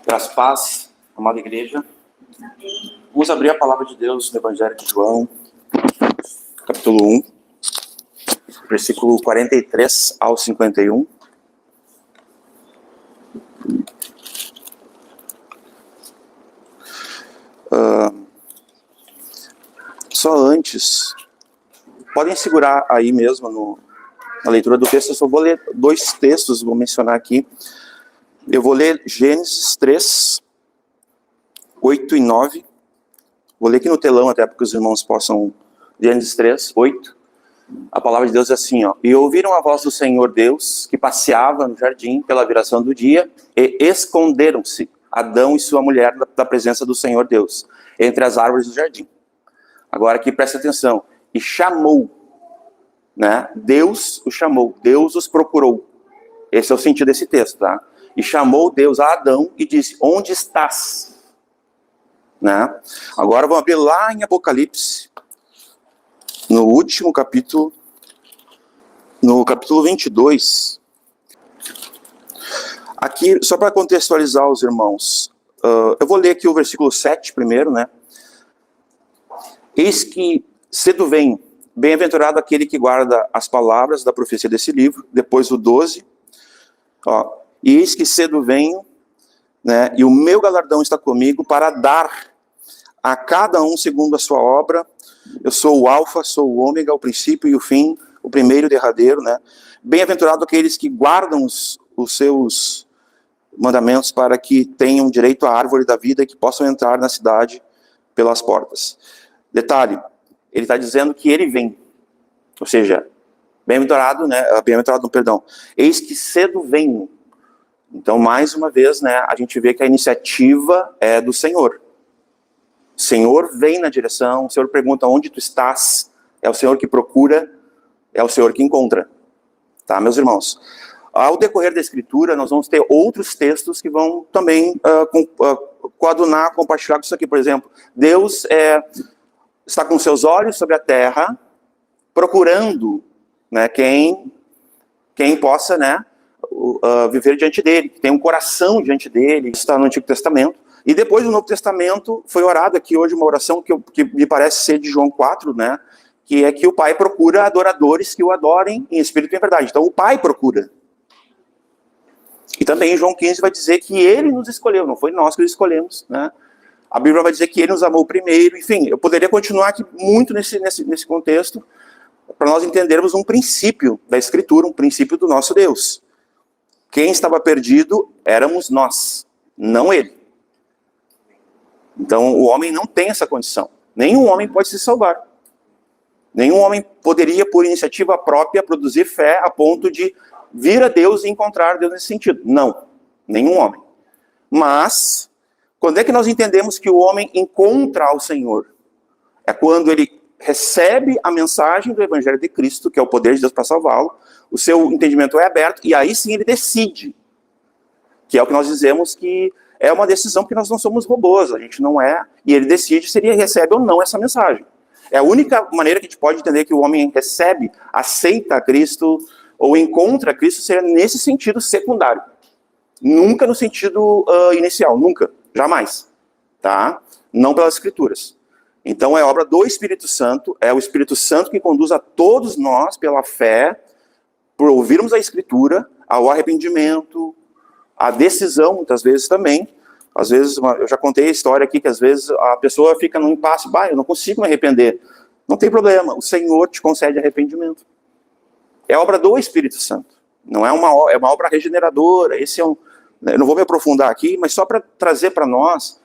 Graças a paz, amada igreja. Vamos abrir a palavra de Deus no Evangelho de João, capítulo 1, versículo 43 ao 51. Só antes, podem segurar aí mesmo na leitura do texto. Eu só vou ler dois textos, vou mencionar aqui. Eu vou ler Gênesis 3, 8 e 9. Vou ler aqui no telão até para que os irmãos possam... Gênesis 3, 8. A palavra de Deus é assim, ó. E ouviram a voz do Senhor Deus, que passeava no jardim pela viração do dia, e esconderam-se Adão e sua mulher da presença do Senhor Deus, entre as árvores do jardim. Agora aqui presta atenção. E chamou, né? Deus o chamou, Deus os procurou. Esse é o sentido desse texto, tá? E chamou Deus a Adão e disse, onde estás? Né? Agora vamos abrir lá em Apocalipse, no último capítulo, no capítulo 22. Aqui, só para contextualizar os irmãos, eu vou ler aqui o versículo 7 primeiro, né? Eis que cedo vem, bem-aventurado aquele que guarda as palavras da profecia desse livro. Depois o 12, ó. E eis que cedo venho, né, e o meu galardão está comigo para dar a cada um segundo a sua obra. Eu sou o alfa, sou o ômega, o princípio e o fim, o primeiro e o derradeiro, né? Bem-aventurado aqueles que guardam os seus mandamentos para que tenham direito à árvore da vida e que possam entrar na cidade pelas portas. Detalhe, ele está dizendo que ele vem, ou seja, bem-aventurado, né? Bem-aventurado, perdão. Eis que cedo venho. Então, mais uma vez, né, a gente vê que a iniciativa é do Senhor. O Senhor vem na direção, o Senhor pergunta onde tu estás, é o Senhor que procura, é o Senhor que encontra. Tá, meus irmãos? Ao decorrer da Escritura, nós vamos ter outros textos que vão também coadunar, compartilhar com isso aqui. Por exemplo, Deus está com seus olhos sobre a terra, procurando, né, quem possa, né, viver diante dele, que tem um coração diante dele. Isso está no Antigo Testamento. E depois do Novo Testamento, foi orado aqui hoje uma oração que me parece ser de João 4, né? Que é que o Pai procura adoradores que o adorem em espírito e em verdade. Então o Pai procura. E também em João 15 vai dizer que ele nos escolheu, não foi nós que o escolhemos, né? A Bíblia vai dizer que ele nos amou primeiro. Enfim, eu poderia continuar aqui muito nesse contexto, para nós entendermos um princípio da Escritura, um princípio do nosso Deus. Quem estava perdido éramos nós, não ele. Então o homem não tem essa condição. Nenhum homem pode se salvar. Nenhum homem poderia, por iniciativa própria, produzir fé a ponto de vir a Deus e encontrar Deus nesse sentido. Não, nenhum homem. Mas, quando é que nós entendemos que o homem encontra ao Senhor? É quando ele recebe a mensagem do Evangelho de Cristo, que é o poder de Deus para salvá-lo, o seu entendimento é aberto, e aí sim ele decide. Que é o que nós dizemos que é uma decisão, porque nós não somos robôs, a gente não é, e ele decide se ele recebe ou não essa mensagem. É a única maneira que a gente pode entender que o homem recebe, aceita Cristo, ou encontra Cristo, seria nesse sentido secundário. Nunca no sentido inicial, nunca, jamais. Tá? Não pelas Escrituras. Então é obra do Espírito Santo, é o Espírito Santo que conduz a todos nós pela fé, por ouvirmos a Escritura, ao arrependimento, a decisão, muitas vezes também. Às vezes, eu já contei a história aqui, que às vezes a pessoa fica num impasse, eu não consigo me arrepender. Não tem problema, o Senhor te concede arrependimento. É obra do Espírito Santo. Não é uma obra regeneradora. Esse eu não vou me aprofundar aqui, mas só para trazer para nós,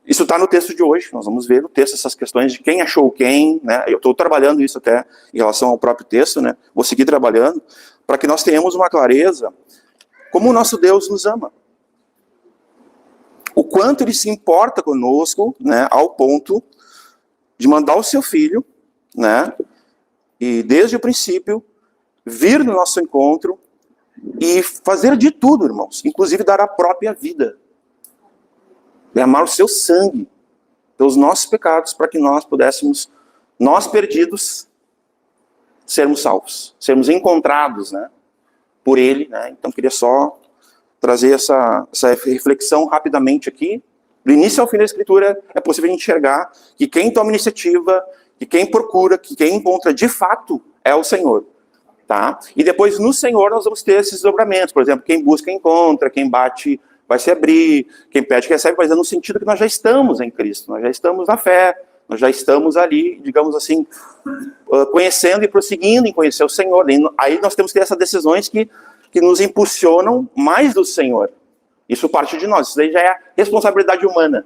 isso está no texto de hoje, nós vamos ver no texto essas questões de quem achou quem, né? Eu estou trabalhando isso até em relação ao próprio texto, né? Vou seguir trabalhando, para que nós tenhamos uma clareza como o nosso Deus nos ama. O quanto ele se importa conosco, né, ao ponto de mandar o seu filho, né, e desde o princípio, vir no nosso encontro e fazer de tudo, irmãos, inclusive dar a própria vida. Derramar o seu sangue pelos nossos pecados, para que nós pudéssemos, nós perdidos, sermos salvos, sermos encontrados, né, por ele, né? Então queria só trazer essa reflexão rapidamente aqui. Do início ao fim da Escritura, é possível enxergar que quem toma iniciativa, que quem procura, que quem encontra de fato é o Senhor. Tá? E depois no Senhor nós vamos ter esses dobramentos. Por exemplo, quem busca encontra, quem bate vai se abrir, quem pede recebe, mas é no sentido que nós já estamos em Cristo, nós já estamos na fé, nós já estamos ali, digamos assim, conhecendo e prosseguindo em conhecer o Senhor. Aí nós temos que ter essas decisões que nos impulsionam mais do Senhor. Isso parte de nós, isso daí já é responsabilidade humana.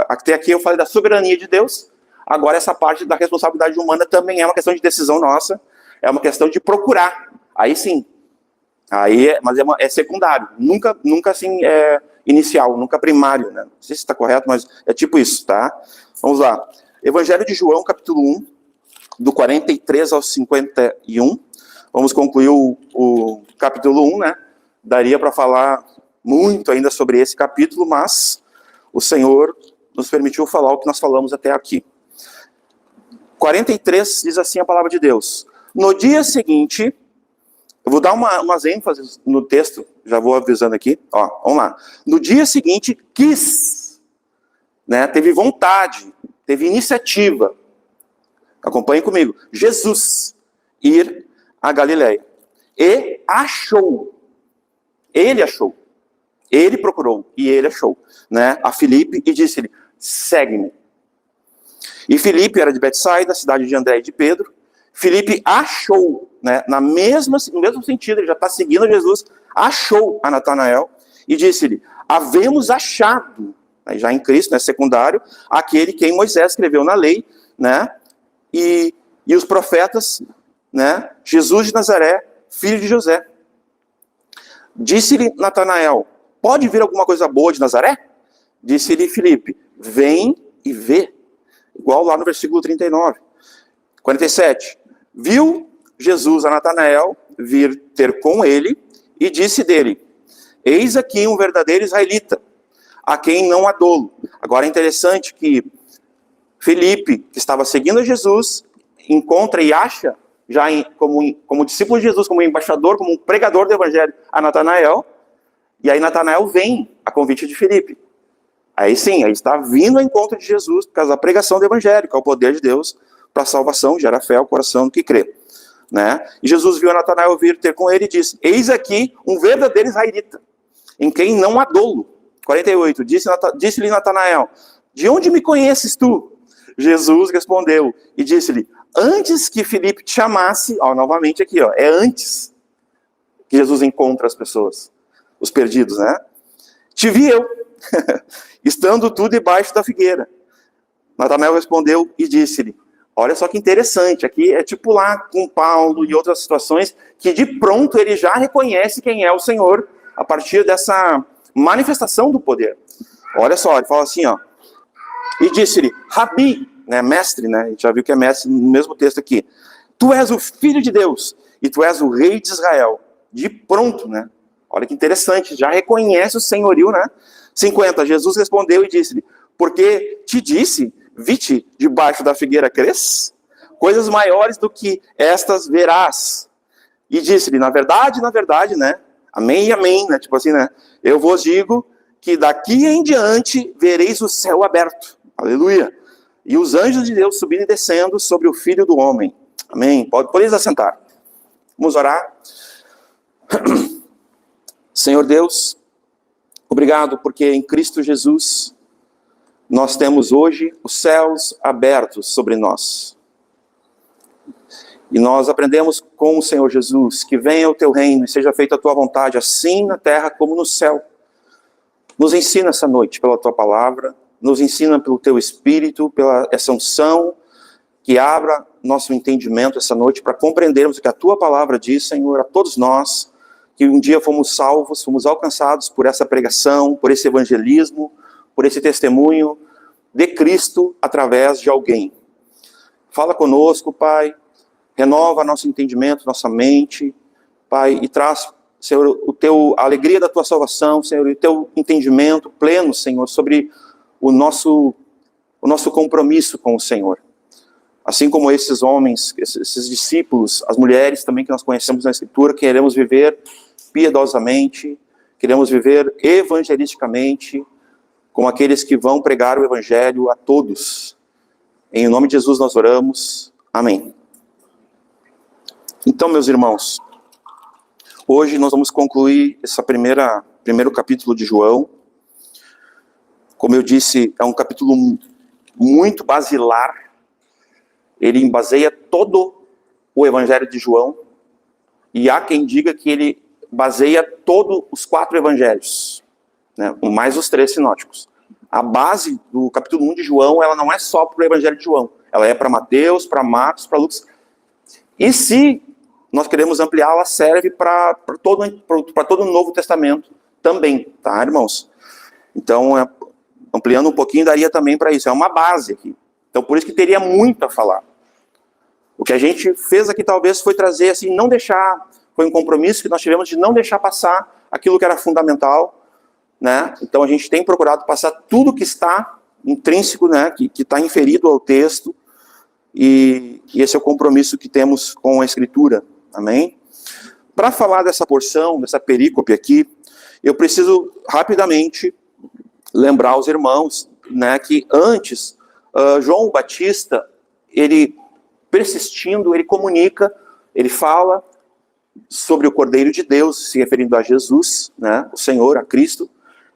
Até aqui eu falei da soberania de Deus, agora essa parte da responsabilidade humana também é uma questão de decisão nossa, é uma questão de procurar. Aí sim, mas é secundário, nunca assim é inicial, nunca primário, né? Não sei se está correto, mas é tipo isso, tá? Vamos lá. Evangelho de João, capítulo 1, do 43 ao 51. Vamos concluir o capítulo 1, né? Daria para falar muito ainda sobre esse capítulo, mas o Senhor nos permitiu falar o que nós falamos até aqui. 43 diz assim a palavra de Deus. No dia seguinte, eu vou dar umas ênfases no texto, já vou avisando aqui, ó, vamos lá. No dia seguinte, quis, né, teve vontade, teve iniciativa, acompanhe comigo, Jesus ir a Galileia. E achou, ele achou, ele procurou e ele achou, né, a Filipe e disse-lhe, segue-me. E Filipe era de Betsaida, cidade de André e de Pedro. Filipe achou, né, no mesmo sentido, ele já está seguindo Jesus, achou a Natanael e disse-lhe, havemos achado, né, já em Cristo, né, secundário, aquele que Moisés escreveu na lei, né, e os profetas, né, Jesus de Nazaré, filho de José. Disse-lhe Natanael, pode vir alguma coisa boa de Nazaré? Disse-lhe Filipe, vem e vê. Igual lá no versículo 39. 47. Viu Jesus a Natanael vir ter com ele e disse dele, eis aqui um verdadeiro israelita, a quem não há dolo. Agora é interessante que Filipe, que estava seguindo a Jesus, encontra e acha, já como discípulo de Jesus, como embaixador, como um pregador do evangelho, a Natanael, e aí Natanael vem a convite de Filipe. Aí sim, aí está vindo ao encontro de Jesus por causa da pregação do evangelho, que é o poder de Deus para a salvação, gera fé ao coração do que crê. Né? E Jesus viu a Natanael vir ter com ele e disse, eis aqui um verdadeiro israelita, em quem não há dolo. 48, disse-lhe Natanael, de onde me conheces tu? Jesus respondeu e disse-lhe, antes que Filipe te chamasse, ó, novamente aqui, ó, é antes que Jesus encontra as pessoas, os perdidos, né? Te vi eu, estando tu debaixo da figueira. Natanael respondeu e disse-lhe, olha só que interessante, aqui é tipo lá com Paulo e outras situações, que de pronto ele já reconhece quem é o Senhor, a partir dessa manifestação do poder. Olha só, ele fala assim, ó, e disse-lhe, Rabi, né, mestre, né, a gente já viu que é mestre no mesmo texto aqui, tu és o Filho de Deus, e tu és o Rei de Israel. De pronto, né, olha que interessante, já reconhece o senhorio, né. 50, Jesus respondeu e disse-lhe, porque te disse, vi-te debaixo da figueira crês? Coisas maiores do que estas verás. E disse-lhe, na verdade, né, amém e amém, né, tipo assim, né, eu vos digo que daqui em diante vereis o céu aberto, aleluia, e os anjos de Deus subindo e descendo sobre o Filho do Homem, amém, podeis assentar, vamos orar. Senhor Deus, obrigado porque em Cristo Jesus nós temos hoje os céus abertos sobre nós. E nós aprendemos com o Senhor Jesus que venha o teu reino e seja feita a tua vontade, assim na terra como no céu. Nos ensina essa noite pela tua palavra, nos ensina pelo teu Espírito, pela essa unção, que abra nosso entendimento essa noite para compreendermos o que a tua palavra diz, Senhor, a todos nós, que um dia fomos salvos, fomos alcançados por essa pregação, por esse evangelismo, por esse testemunho de Cristo através de alguém. Fala conosco, Pai, renova nosso entendimento, nossa mente, Pai, e traz, Senhor, a alegria da tua salvação, Senhor, e o teu entendimento pleno, Senhor, sobre o nosso compromisso com o Senhor. Assim como esses homens, esses discípulos, as mulheres também que nós conhecemos na Escritura, queremos viver piedosamente, queremos viver evangelisticamente, como aqueles que vão pregar o evangelho a todos. Em nome de Jesus nós oramos. Amém. Então, meus irmãos, hoje nós vamos concluir esse primeiro capítulo de João. Como eu disse, é um capítulo muito basilar. Ele embaseia todo o evangelho de João. E há quem diga que ele baseia todos os 4 evangelhos, né, mais os 3 sinóticos. A base do capítulo 1 de João, ela não é só para o evangelho de João. Ela é para Mateus, para Marcos, para Lucas. E se nós queremos ampliar, ela serve para todo o Novo Testamento também, tá, irmãos? Então, ampliando um pouquinho, daria também para isso. É uma base aqui. Então, por isso que teria muito a falar. O que a gente fez aqui, talvez, foi trazer, assim, não deixar... Foi um compromisso que nós tivemos de não deixar passar aquilo que era fundamental, né? Então, a gente tem procurado passar tudo que está intrínseco, né? Que está inferido ao texto. E esse é o compromisso que temos com a Escritura. Amém? Para falar dessa porção, dessa perícope aqui, eu preciso rapidamente lembrar aos irmãos, né, que antes, João Batista, ele persistindo, ele comunica, ele fala sobre o Cordeiro de Deus, se referindo a Jesus, né, o Senhor, a Cristo,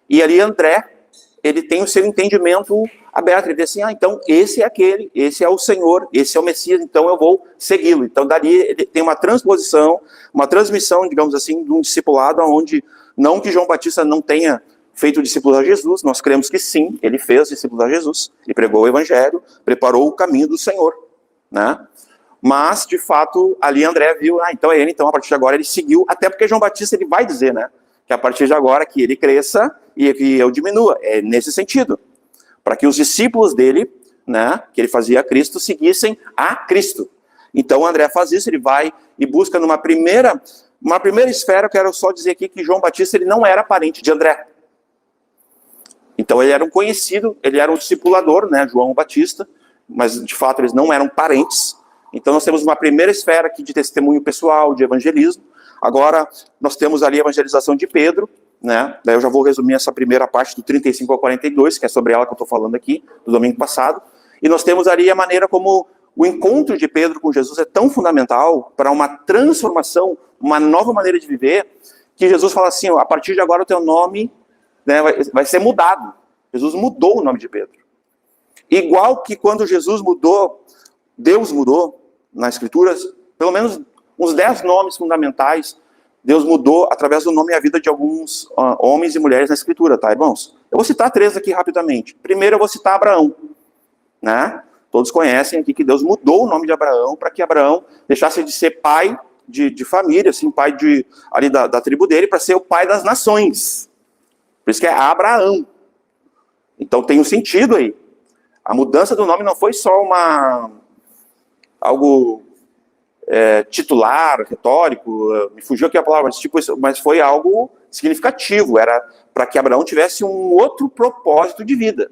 e ali André, ele tem o seu entendimento aberto, ele diz assim, então esse é aquele, esse é o Senhor, esse é o Messias, então eu vou segui-lo. Então dali ele tem uma transposição, uma transmissão, digamos assim, de um discipulado, onde não que João Batista não tenha feito discípulos a Jesus, nós cremos que sim, ele fez discípulos a Jesus, ele pregou o Evangelho, preparou o caminho do Senhor, né? Mas, de fato, ali André viu, então é ele, então a partir de agora ele seguiu, até porque João Batista ele vai dizer, né, que a partir de agora que ele cresça e que eu diminua, é nesse sentido, para que os discípulos dele, né, que ele fazia a Cristo, seguissem a Cristo. Então André faz isso, ele vai e busca numa primeira esfera. Eu quero só dizer aqui que João Batista ele não era parente de André. Então ele era um conhecido, ele era um discipulador, né, João Batista, mas de fato eles não eram parentes. Então nós temos uma primeira esfera aqui de testemunho pessoal, de evangelismo. Agora nós temos ali a evangelização de Pedro, né? Daí eu já vou resumir essa primeira parte do 35 ao 42, que é sobre ela que eu estou falando aqui, do domingo passado. E nós temos ali a maneira como o encontro de Pedro com Jesus é tão fundamental para uma transformação, uma nova maneira de viver, que Jesus fala assim, ó, a partir de agora o teu nome, né, vai ser mudado. Jesus mudou o nome de Pedro. Igual que quando Jesus mudou, Deus mudou, nas Escrituras, pelo menos uns 10 nomes fundamentais, Deus mudou através do nome e a vida de alguns homens e mulheres na Escritura, tá, irmãos? Eu vou citar 3 aqui rapidamente. Primeiro eu vou citar Abraão, né? Todos conhecem aqui que Deus mudou o nome de Abraão para que Abraão deixasse de ser pai de família, assim, pai ali da tribo dele, para ser o pai das nações. Por isso que é Abraão. Então tem um sentido aí. A mudança do nome não foi só algo titular, retórico, me fugiu aqui a palavra, mas foi algo significativo. Era para que Abraão tivesse um outro propósito de vida.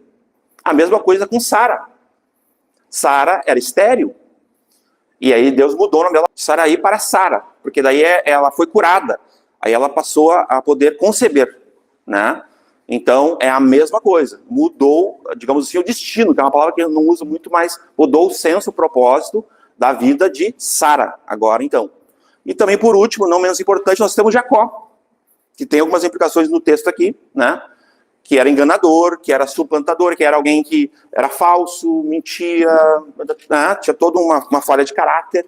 A mesma coisa com Sara. Sara era estéril. E aí Deus mudou o nome dela, Saraí, para Sara, porque daí ela foi curada. Aí ela passou a poder conceber, né? Então é a mesma coisa. Mudou, digamos assim, o destino, que é uma palavra que eu não uso muito, mas mudou o senso, o propósito da vida de Sara, agora então. E também, por último, não menos importante, nós temos Jacó, que tem algumas implicações no texto aqui, né? Que era enganador, que era suplantador, que era alguém que era falso, mentia, né? Tinha toda uma falha de caráter.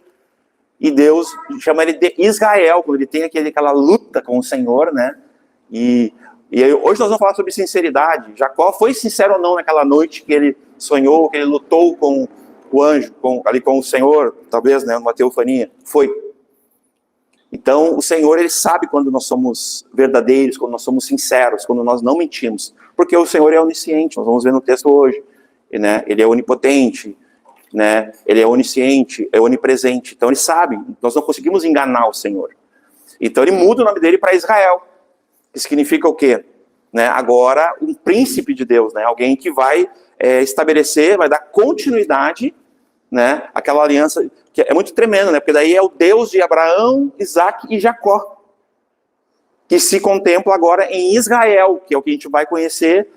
E Deus chama ele de Israel, quando ele tem aquela luta com o Senhor, né? E aí, hoje nós vamos falar sobre sinceridade. Jacó foi sincero ou não naquela noite que ele sonhou, que ele lutou com o anjo, ali com o Senhor, talvez, né, numa teofania? Foi. Então, o Senhor, ele sabe quando nós somos verdadeiros, quando nós somos sinceros, quando nós não mentimos. Porque o Senhor é onisciente, nós vamos ver no texto hoje. Né? Ele é onipotente, né? Ele é onisciente, é onipresente. Então, ele sabe, nós não conseguimos enganar o Senhor. Então, ele muda o nome dele para Israel. Que significa o quê? Né? Agora, um príncipe de Deus, né? Alguém que vai estabelecer, vai dar continuidade, né? Aquela aliança que é muito tremenda, né? Porque daí é o Deus de Abraão, Isaac e Jacó. que se contempla agora em Israel, que é o que a gente vai conhecer.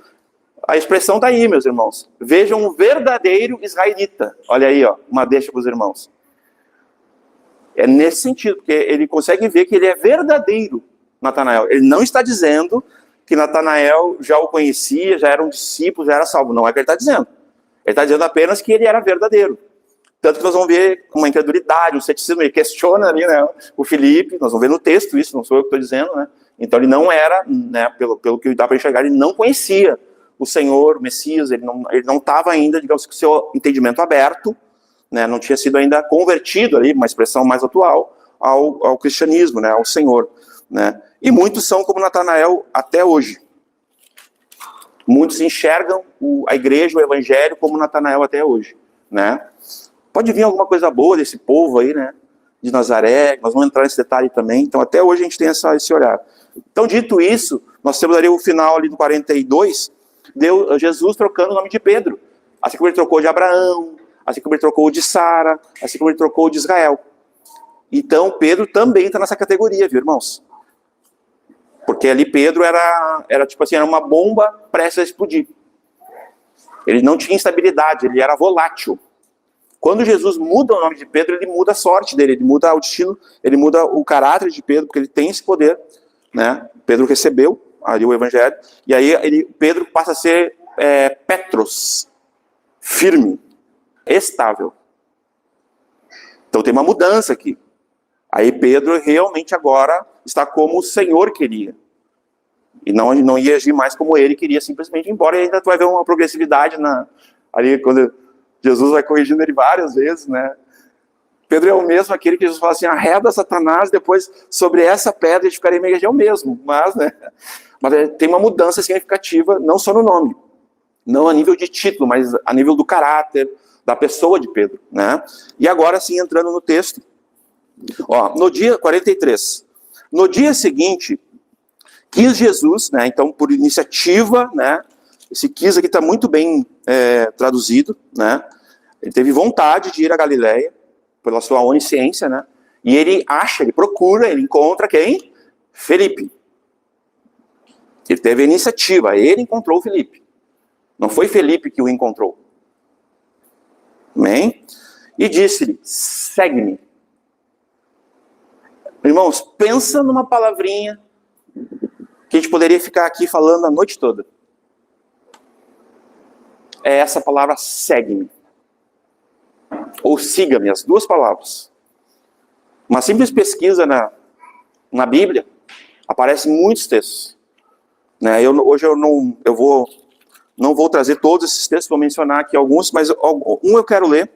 A expressão está aí, meus irmãos. Vejam um verdadeiro israelita. Olha aí, ó, uma deixa para os irmãos. É nesse sentido, porque ele consegue ver que ele é verdadeiro, Natanael. Ele não está dizendo que Natanael já o conhecia, já era um discípulo, já era salvo. Não é o que ele está dizendo. Ele está dizendo apenas que ele era verdadeiro. Tanto que nós vamos ver uma incredulidade, um ceticismo. Ele questiona ali, né, o Filipe. Nós vamos ver no texto isso, não sou eu que estou dizendo, né? Então ele não era, né, pelo que dá para enxergar, ele não conhecia o Senhor, o Messias. Ele não estava ainda, digamos, com o seu entendimento aberto, né, não tinha sido ainda convertido, ali, uma expressão mais atual, ao cristianismo, né, ao Senhor. Né? E muitos são como Natanael até hoje. Muitos enxergam a igreja, o evangelho, como Natanael até hoje. Né? Pode vir alguma coisa boa desse povo aí, né, de Nazaré, nós vamos entrar nesse detalhe também. Então até hoje a gente tem esse olhar. Então, dito isso, nós temos ali o final ali do 42, Jesus trocando o nome de Pedro. Assim como ele trocou de Abraão, assim como ele trocou de Sara, assim como ele trocou de Israel. Então, Pedro também está nessa categoria, viu, irmãos? Porque ali Pedro era tipo assim, era uma bomba prestes a explodir. Ele não tinha estabilidade, ele era volátil. Quando Jesus muda o nome de Pedro, ele muda a sorte dele, ele muda o destino, ele muda o caráter de Pedro, porque ele tem esse poder, né? Pedro recebeu ali o evangelho, e aí Pedro passa a ser Petros, firme, estável. Então tem uma mudança aqui. Aí Pedro realmente agora está como o Senhor queria. E não ia agir mais como ele queria, simplesmente, embora ainda tu vai ver uma progressividade ali quando Jesus vai corrigindo ele várias vezes, né? Pedro é o mesmo, aquele que Jesus fala assim, arreda Satanás, depois sobre essa pedra de ficarei meio, é o mesmo, mas tem uma mudança significativa, não só no nome, não a nível de título, mas a nível do caráter, da pessoa de Pedro, né? E agora sim, entrando no texto, ó, no dia 43, no dia seguinte, quis Jesus, né, então por iniciativa, né, esse quis aqui está muito bem traduzido, né, ele teve vontade de ir a Galileia, pela sua onisciência, né, e ele procura, ele encontra quem? Felipe. Ele teve a iniciativa, ele encontrou Felipe. Não foi Felipe que o encontrou. Amém? E disse-lhe, segue-me. Irmãos, pensa numa palavrinha que a gente poderia ficar aqui falando a noite toda. É essa palavra, segue-me. Ou siga-me, as duas palavras. Uma simples pesquisa na Bíblia, aparecem muitos textos. Né? Hoje eu não vou trazer todos esses textos, vou mencionar aqui alguns, mas um eu quero ler.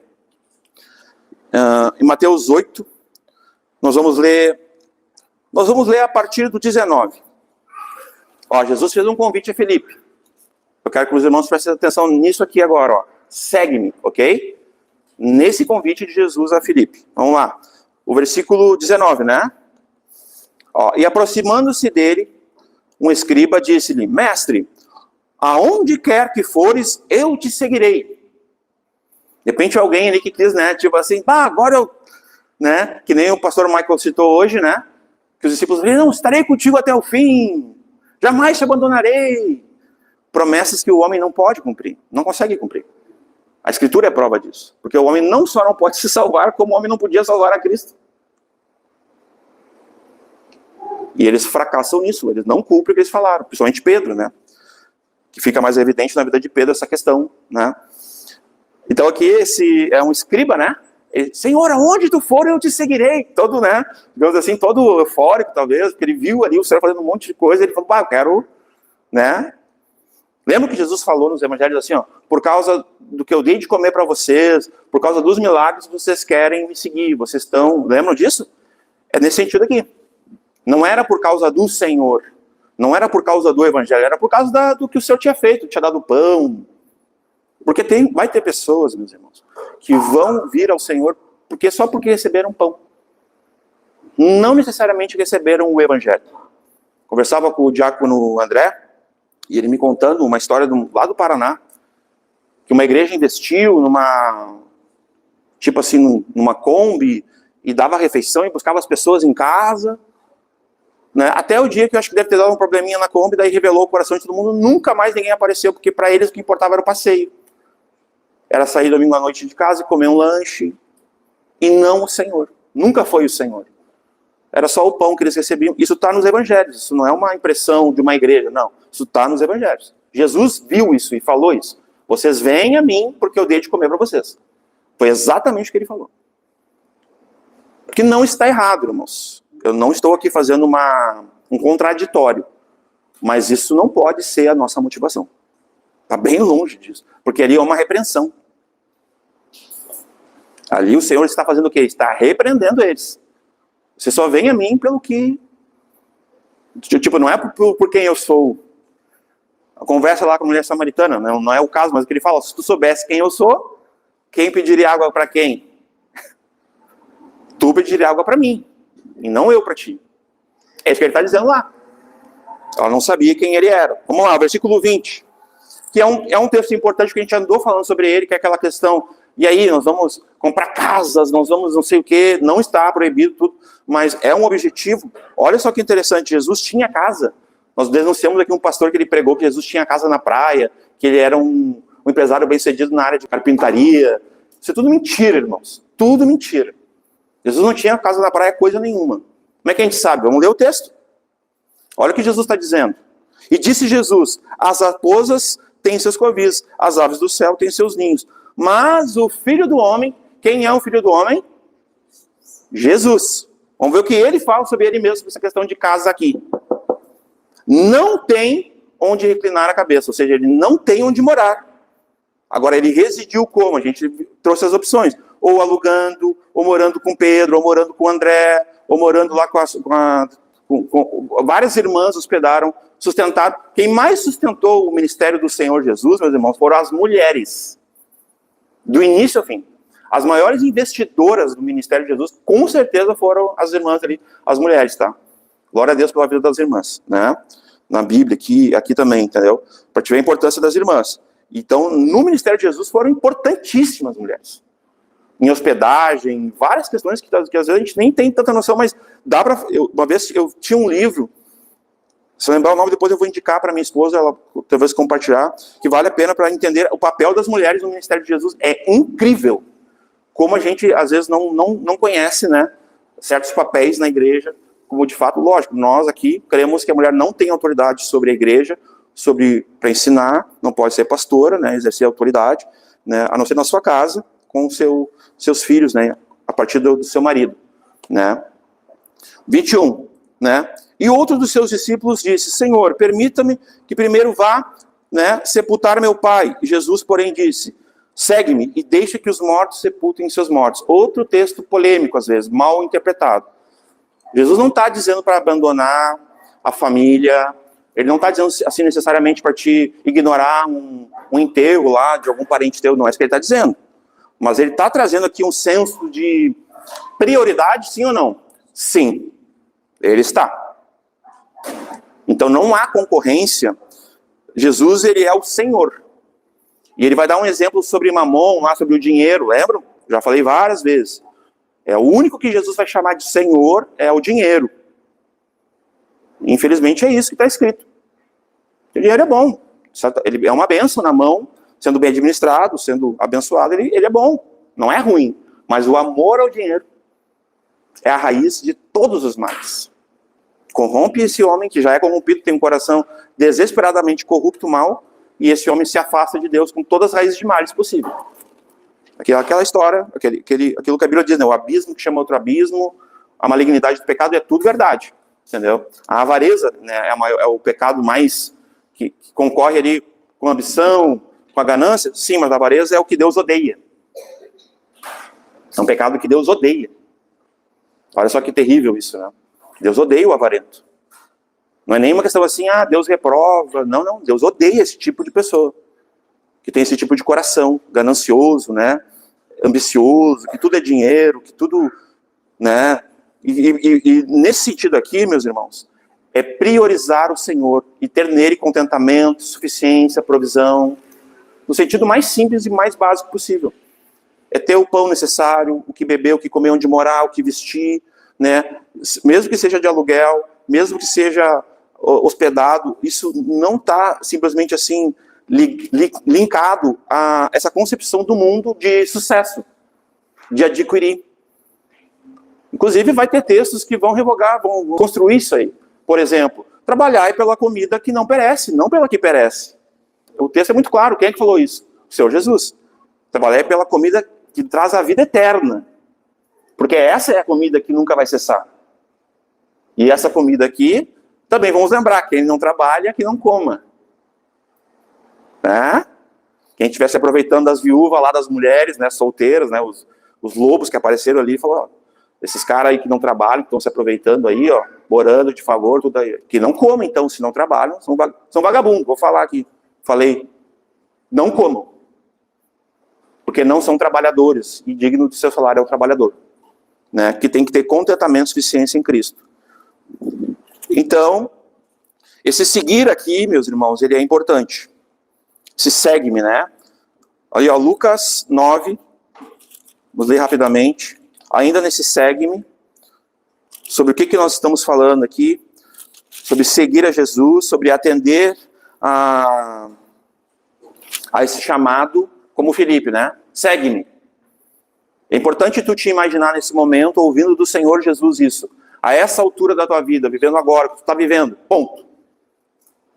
Em Mateus 8, nós vamos ler a partir do 19. Ó, Jesus fez um convite a Felipe. Eu quero que os irmãos prestem atenção nisso aqui agora. Ó. Segue-me, ok? Nesse convite de Jesus a Felipe. Vamos lá. O versículo 19, né? Ó, e aproximando-se dele, um escriba disse-lhe, mestre, aonde quer que fores, eu te seguirei. De repente alguém ali que quis, né? Tipo assim, agora eu... Né? Que nem o pastor Michael citou hoje, né? Que os discípulos dizem, não, estarei contigo até o fim. Jamais te abandonarei. Promessas que o homem não pode cumprir, não consegue cumprir. A Escritura é prova disso. Porque o homem não só não pode se salvar, como o homem não podia salvar a Cristo. E eles fracassam nisso, eles não cumprem o que eles falaram. Principalmente Pedro, né? Que fica mais evidente na vida de Pedro essa questão, né? Então aqui esse é um escriba, né? Ele, Senhor, aonde tu for eu te seguirei. Todo, né? Digamos assim, todo eufórico talvez, porque ele viu ali o Senhor fazendo um monte de coisa, ele falou, eu quero, né? Lembra que Jesus falou nos evangelhos assim, ó, por causa do que eu dei de comer para vocês, por causa dos milagres, vocês querem me seguir, vocês estão, lembram disso? É nesse sentido aqui. Não era por causa do Senhor, não era por causa do evangelho, era por causa do que o Senhor tinha feito, tinha dado pão. Porque vai ter pessoas, meus irmãos, que vão vir ao Senhor só porque receberam pão. Não necessariamente receberam o evangelho. Conversava com o diácono André, e ele me contando uma história lá do Paraná, que uma igreja investiu numa Kombi, e dava refeição e buscava as pessoas em casa. Né? Até o dia que eu acho que deve ter dado um probleminha na Kombi, daí revelou o coração de todo mundo, nunca mais ninguém apareceu, porque para eles o que importava era o passeio. Era sair domingo à noite de casa e comer um lanche, e não o Senhor. Nunca foi o Senhor. Era só o pão que eles recebiam. Isso está nos evangelhos, isso não é uma impressão de uma igreja, não. Isso está nos evangelhos. Jesus viu isso e falou isso. Vocês vêm a mim porque eu dei de comer para vocês. Foi exatamente o que ele falou. Porque não está errado, irmãos. Eu não estou aqui fazendo um contraditório. Mas isso não pode ser a nossa motivação. Está bem longe disso. Porque ali é uma repreensão. Ali o Senhor está fazendo o quê? Está repreendendo eles. Você só vem a mim pelo que... Tipo, não é por quem eu sou. A conversa lá com a mulher samaritana, não é o caso, mas o que ele fala, se tu soubesse quem eu sou, quem pediria água para quem? Tu pediria água para mim, e não eu para ti. É isso que ele está dizendo lá. Ela não sabia quem ele era. Vamos lá, versículo 20. Que é um texto importante que a gente andou falando sobre ele, que é aquela questão... E aí, nós vamos comprar casas, nós vamos não sei o quê, não está proibido tudo, mas é um objetivo. Olha só que interessante, Jesus tinha casa. Nós denunciamos aqui um pastor que ele pregou que Jesus tinha casa na praia, que ele era um empresário bem-sucedido na área de carpintaria. Isso é tudo mentira, irmãos. Tudo mentira. Jesus não tinha casa na praia coisa nenhuma. Como é que a gente sabe? Vamos ler o texto. Olha o que Jesus está dizendo. E disse Jesus, as raposas têm seus covis, as aves do céu têm seus ninhos. Mas o Filho do Homem, quem é o Filho do Homem? Jesus. Vamos ver o que ele fala sobre ele mesmo, sobre essa questão de casa aqui. Não tem onde reclinar a cabeça, ou seja, ele não tem onde morar. Agora, ele residiu como? A gente trouxe as opções. Ou alugando, ou morando com Pedro, ou morando com André, ou morando lá com várias irmãs hospedaram, sustentaram. Quem mais sustentou o ministério do Senhor Jesus, meus irmãos, foram as mulheres. Do início ao fim. As maiores investidoras do ministério de Jesus, com certeza, foram as irmãs ali, as mulheres, tá? Glória a Deus pela vida das irmãs, né? Na Bíblia, aqui também, entendeu? Para te ver a importância das irmãs. Então, no ministério de Jesus foram importantíssimas mulheres. Em hospedagem, várias questões que às vezes a gente nem tem tanta noção, mas dá para... Uma vez eu tinha um livro, se eu lembrar o nome, depois eu vou indicar para minha esposa, ela talvez compartilhar, que vale a pena para entender o papel das mulheres no ministério de Jesus. É incrível como a gente, às vezes, não conhece, né, certos papéis na igreja, como de fato, lógico, nós aqui cremos que a mulher não tem autoridade sobre a igreja, para ensinar, não pode ser pastora, né, exercer autoridade, né, a não ser na sua casa, com seus filhos, né, a partir do seu marido, né. 21, né. E outro dos seus discípulos disse, Senhor, permita-me que primeiro vá, né, sepultar meu pai. E Jesus, porém, disse, segue-me e deixa que os mortos sepultem seus mortos. Outro texto polêmico, às vezes, mal interpretado. Jesus não está dizendo para abandonar a família, ele não está dizendo assim necessariamente para te ignorar um enterro lá de algum parente teu, não é isso que ele está dizendo. Mas ele está trazendo aqui um senso de prioridade, sim ou não? Sim, ele está. Então não há concorrência. Jesus, ele é o Senhor. E ele vai dar um exemplo sobre Mamon, lá sobre o dinheiro, lembram? Já falei várias vezes. É o único que Jesus vai chamar de Senhor, é o dinheiro. Infelizmente é isso que está escrito. O dinheiro é bom. Ele é uma bênção na mão, sendo bem administrado, sendo abençoado, ele é bom. Não é ruim. Mas o amor ao dinheiro é a raiz de todos os males. Corrompe esse homem que já é corrompido, tem um coração desesperadamente corrupto, mal, e esse homem se afasta de Deus com todas as raízes de males possíveis. Aquela história, aquilo que a Bíblia diz, né? O abismo que chama outro abismo, a malignidade do pecado é tudo verdade, entendeu? A avareza, né, é o pecado mais que concorre ali com a ambição, com a ganância, sim, mas a avareza é o que Deus odeia. É um pecado que Deus odeia. Olha só que terrível isso, né? Deus odeia o avarento. Não é nenhuma questão assim, Deus reprova. Não, Deus odeia esse tipo de pessoa. Que tem esse tipo de coração, ganancioso, né? Ambicioso, que tudo é dinheiro, que tudo, né? E nesse sentido aqui, meus irmãos, é priorizar o Senhor e ter nele contentamento, suficiência, provisão, no sentido mais simples e mais básico possível. É ter o pão necessário, o que beber, o que comer, onde morar, o que vestir, né? Mesmo que seja de aluguel, mesmo que seja hospedado, isso não está simplesmente assim linkado a essa concepção do mundo de sucesso, de adquirir. Inclusive vai ter textos que vão revogar, vão construir isso aí. Por exemplo, trabalhai pela comida que não perece, não pela que perece. O texto é muito claro, quem é que falou isso? O Senhor Jesus. Trabalhai pela comida que traz a vida eterna. Porque essa é a comida que nunca vai cessar. E essa comida aqui, também vamos lembrar, quem não trabalha, que não coma. Né? Quem estiver se aproveitando das viúvas lá, das mulheres, né, solteiras, né, os lobos que apareceram ali, falou, ó, esses caras aí que não trabalham, que estão se aproveitando aí, ó, morando de favor, tudo aí, que não comem, então, se não trabalham, são vagabundos, vou falar aqui. Falei, não comam. Porque não são trabalhadores, e digno do seu salário é o trabalhador. Né, que tem que ter contentamento e suficiência em Cristo. Então, esse seguir aqui, meus irmãos, ele é importante. Esse segue-me, né? Aí, ó, Lucas 9, vamos ler rapidamente. Ainda nesse segue-me, sobre o que nós estamos falando aqui, sobre seguir a Jesus, sobre atender a esse chamado, como Filipe, né? Segue-me. É importante tu te imaginar nesse momento, ouvindo do Senhor Jesus isso. A essa altura da tua vida, vivendo agora, que tu está vivendo, ponto.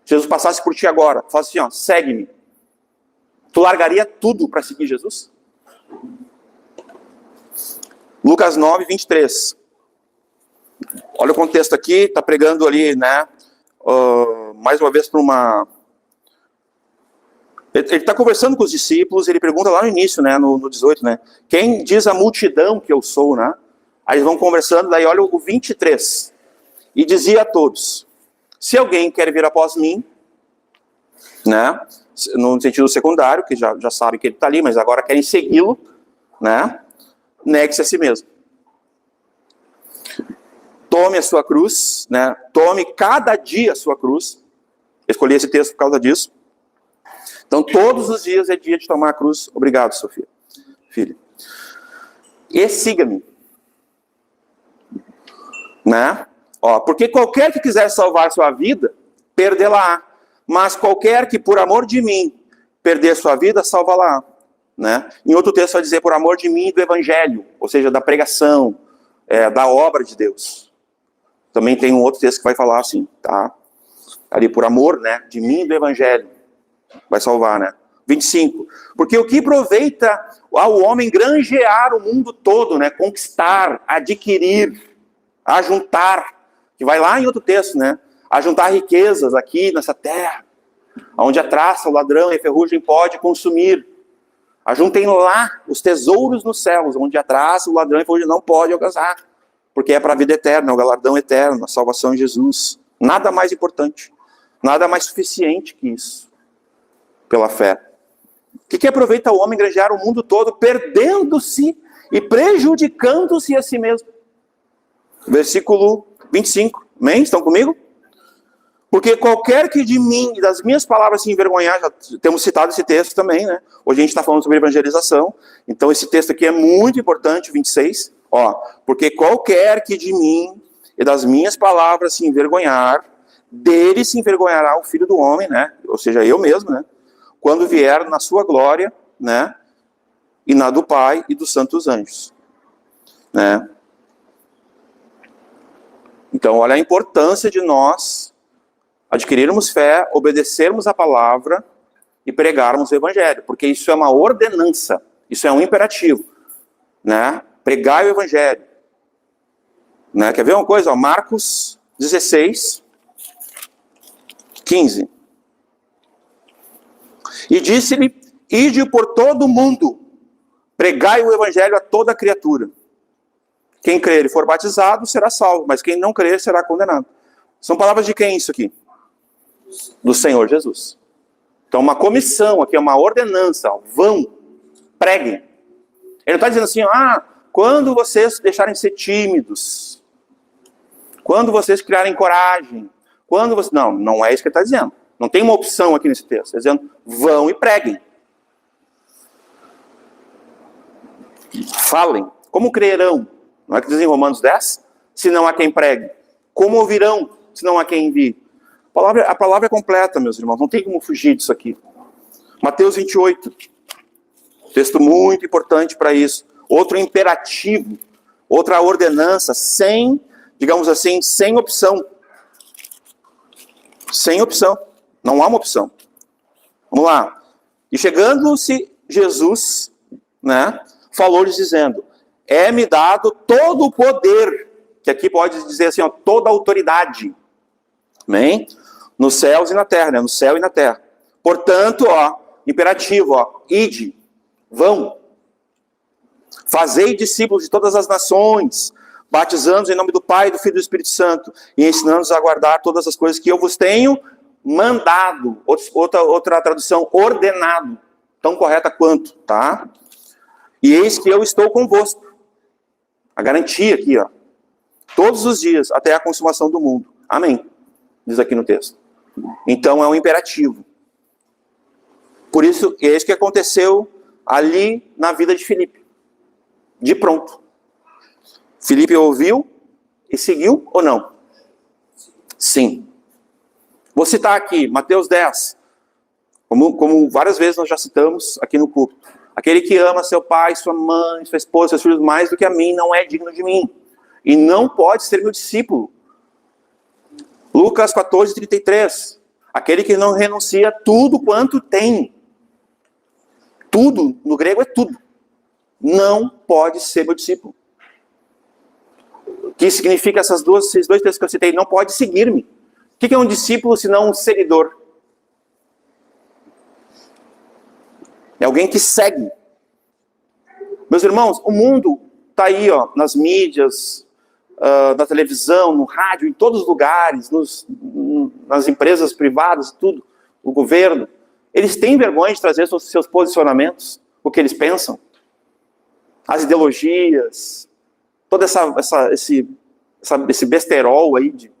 Jesus passasse por ti agora, fala assim, ó, segue-me. Tu largaria tudo para seguir Jesus? Lucas 9, 23. Olha o contexto aqui, está pregando ali, né, mais uma vez para uma... Ele está conversando com os discípulos, ele pergunta lá no início, né, no 18, né, quem diz a multidão que eu sou, né? Aí eles vão conversando, daí olha o 23. E dizia a todos, se alguém quer vir após mim, né, no sentido secundário, que já sabe que ele está ali, mas agora querem segui-lo, né, negue-se a si mesmo. Tome a sua cruz, né, tome cada dia a sua cruz. Eu escolhi esse texto por causa disso. Então, todos os dias é dia de tomar a cruz. Obrigado, Sofia. Filha. E siga-me. Né? Ó, porque qualquer que quiser salvar sua vida, perdê-la-á. Mas qualquer que, por amor de mim, perder sua vida, salva-la-á. Né? Em outro texto vai dizer, por amor de mim e do evangelho, ou seja, da pregação, da obra de Deus. Também tem um outro texto que vai falar assim, tá? Ali, por amor, né, de mim e do evangelho. Vai salvar, né? 25. Porque o que aproveita ao homem granjear o mundo todo, né? Conquistar, adquirir, ajuntar, que vai lá em outro texto, né? Ajuntar riquezas aqui nessa terra, onde a traça, o ladrão e a ferrugem pode consumir. Ajuntem lá os tesouros nos céus, onde a traça, o ladrão e a ferrugem não pode alcançar, porque é para a vida eterna, o galardão eterno, a salvação em Jesus. Nada mais importante, nada mais suficiente que isso. Pela fé. O que aproveita o homem granjear o mundo todo, perdendo-se e prejudicando-se a si mesmo? Versículo 25. Amém? Estão comigo? Porque qualquer que de mim e das minhas palavras se envergonhar, já temos citado esse texto também, né? Hoje a gente está falando sobre evangelização, então esse texto aqui é muito importante, 26. Ó, porque qualquer que de mim e das minhas palavras se envergonhar, dele se envergonhará o Filho do Homem, né? Ou seja, eu mesmo, né? Quando vier na sua glória, né, e na do Pai e dos santos anjos, né? Então, olha a importância de nós adquirirmos fé, obedecermos a palavra e pregarmos o evangelho, porque isso é uma ordenança, isso é um imperativo, né? Pregar o evangelho, né? Quer ver uma coisa? Ó, Marcos 16, 15. E disse-lhe, ide por todo o mundo, pregai o evangelho a toda criatura. Quem crer e for batizado será salvo, mas quem não crer será condenado. São palavras de quem isso aqui? Do Senhor Jesus. Então uma comissão aqui, uma ordenança, ó, vão, preguem. Ele não está dizendo assim, quando vocês deixarem de ser tímidos, quando vocês criarem coragem, quando vocês... Não é isso que ele está dizendo. Não tem uma opção aqui nesse texto. Está dizendo, vão e preguem. Falem. Como crerão? Não é que diz em Romanos 10? Se não há quem pregue. Como ouvirão, se não há quem envie? A palavra é completa, meus irmãos, não tem como fugir disso aqui. Mateus 28, texto muito importante para isso. Outro imperativo, outra ordenança, sem, digamos assim, sem opção. Sem opção, não há uma opção. Vamos lá. E chegando-se Jesus, né, falou-lhes dizendo, é-me dado todo o poder, que aqui pode dizer assim, ó, toda a autoridade, amém? Nos céus e na terra, né? No céu e na terra. Portanto, ó, imperativo, ó, ide, vão, fazei discípulos de todas as nações, batizando-os em nome do Pai, do Filho e do Espírito Santo, e ensinando-os a guardar todas as coisas que eu vos tenho mandado. Outra tradução, ordenado, tão correta quanto, tá? E eis que eu estou convosco. A garantia aqui, ó, todos os dias, até a consumação do mundo. Amém. Diz aqui no texto. Então é um imperativo. Por isso, é isso que aconteceu ali na vida de Filipe. De pronto. Filipe ouviu e seguiu ou não? Sim. Vou citar aqui, Mateus 10. Como várias vezes nós já citamos aqui no culto. Aquele que ama seu pai, sua mãe, sua esposa, seus filhos mais do que a mim, não é digno de mim. E não pode ser meu discípulo. Lucas 14, 33. Aquele que não renuncia tudo quanto tem. Tudo, no grego é tudo. Não pode ser meu discípulo. O que significa esses dois textos que eu citei? Não pode seguir-me. O que é um discípulo senão um seguidor? É alguém que segue. Meus irmãos, o mundo está aí, ó, nas mídias, na televisão, no rádio, em todos os lugares, nas empresas privadas, tudo, o governo. Eles têm vergonha de trazer seus posicionamentos, o que eles pensam, as ideologias, todo esse besterol aí.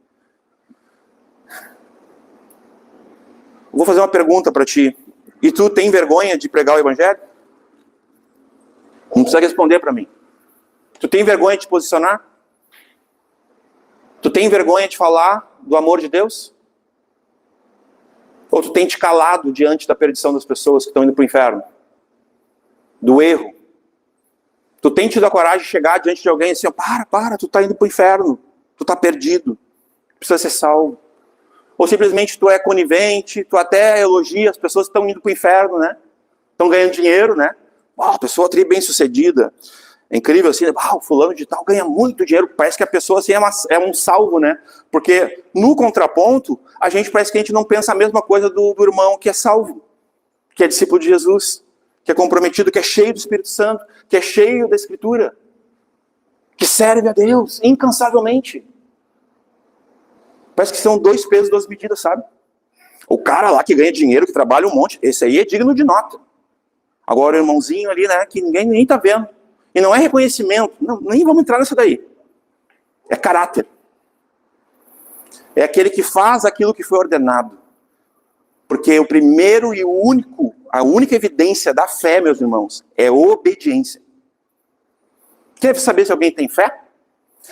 Vou fazer uma pergunta para ti. E tu tem vergonha de pregar o evangelho? Não precisa responder para mim. Tu tem vergonha de te posicionar? Tu tem vergonha de falar do amor de Deus? Ou tu tem te calado diante da perdição das pessoas que estão indo para o inferno? Do erro? Tu tem tido a coragem de chegar diante de alguém assim, ó, para, tu está indo para o inferno. Tu está perdido. Precisa ser salvo. Ou simplesmente tu é conivente, tu até elogia as pessoas que estão indo para o inferno, né? Estão ganhando dinheiro, né? A pessoa tri bem sucedida. É incrível assim, o fulano de tal ganha muito dinheiro. Parece que a pessoa assim é um salvo, né? Porque no contraponto, parece que a gente não pensa a mesma coisa do irmão que é salvo, que é discípulo de Jesus, que é comprometido, que é cheio do Espírito Santo, que é cheio da Escritura, que serve a Deus incansavelmente. Parece que são 2 pesos, 2 medidas, sabe? O cara lá que ganha dinheiro, que trabalha um monte, esse aí é digno de nota. Agora o irmãozinho ali, né, que ninguém nem tá vendo. E não é reconhecimento, não, nem vamos entrar nessa daí. É caráter. É aquele que faz aquilo que foi ordenado. Porque o primeiro e a única evidência da fé, meus irmãos, é obediência. Quer saber se alguém tem fé?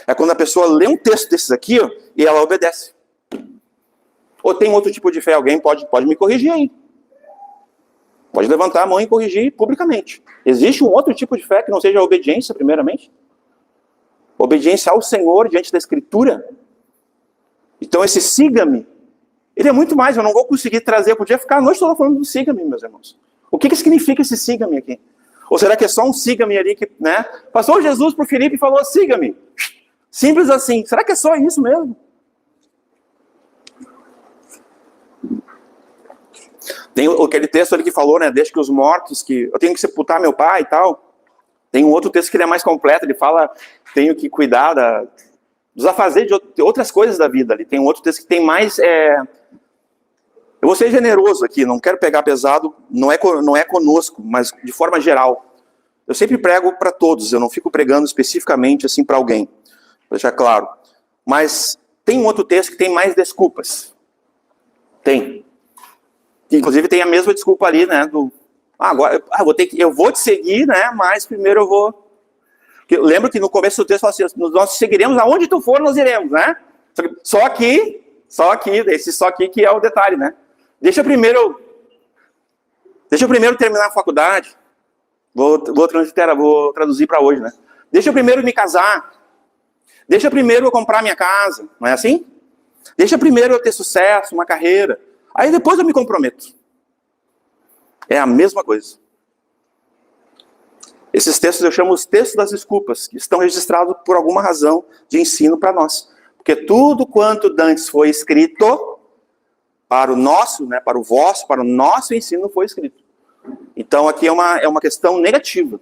É quando a pessoa lê um texto desses aqui, ó, e ela obedece. Ou tem outro tipo de fé? Alguém pode me corrigir aí. Pode levantar a mão e corrigir publicamente. Existe um outro tipo de fé que não seja a obediência, primeiramente? Obediência ao Senhor diante da Escritura. Então esse siga-me, ele é muito mais, eu não vou conseguir trazer, eu podia ficar a noite toda falando do siga-me, meus irmãos. O que significa esse siga-me aqui? Ou será que é só um siga-me ali que, né? Passou Jesus para o Filipe e falou, siga-me. Simples assim. Será que é só isso mesmo? Tem aquele texto ali que falou, né? Deixa que os mortos, que eu tenho que sepultar meu pai e tal. Tem um outro texto que ele é mais completo, ele fala, tenho que cuidar dos afazeres de outras coisas da vida ali. Tem um outro texto que tem mais... Eu vou ser generoso aqui, não quero pegar pesado, não é conosco, mas de forma geral. Eu sempre prego para todos, eu não fico pregando especificamente assim para alguém, para deixar claro. Mas tem um outro texto que tem mais desculpas. Tem. Inclusive tem a mesma desculpa ali, né? Agora eu vou te seguir, né? Mas primeiro eu vou... Lembra que no começo do texto fala assim, nós seguiremos aonde tu for, nós iremos, né? Só aqui, esse só aqui que é o detalhe, né? Deixa eu primeiro terminar a faculdade. Vou traduzir para hoje, né? Deixa eu primeiro me casar. Deixa primeiro eu comprar minha casa. Não é assim? Deixa primeiro eu ter sucesso, uma carreira. Aí depois eu me comprometo. É a mesma coisa. Esses textos eu chamo os textos das desculpas, que estão registrados por alguma razão de ensino para nós. Porque tudo quanto dantes foi escrito, para o nosso, né, para o vosso, para o nosso ensino foi escrito. Então aqui é uma questão negativa.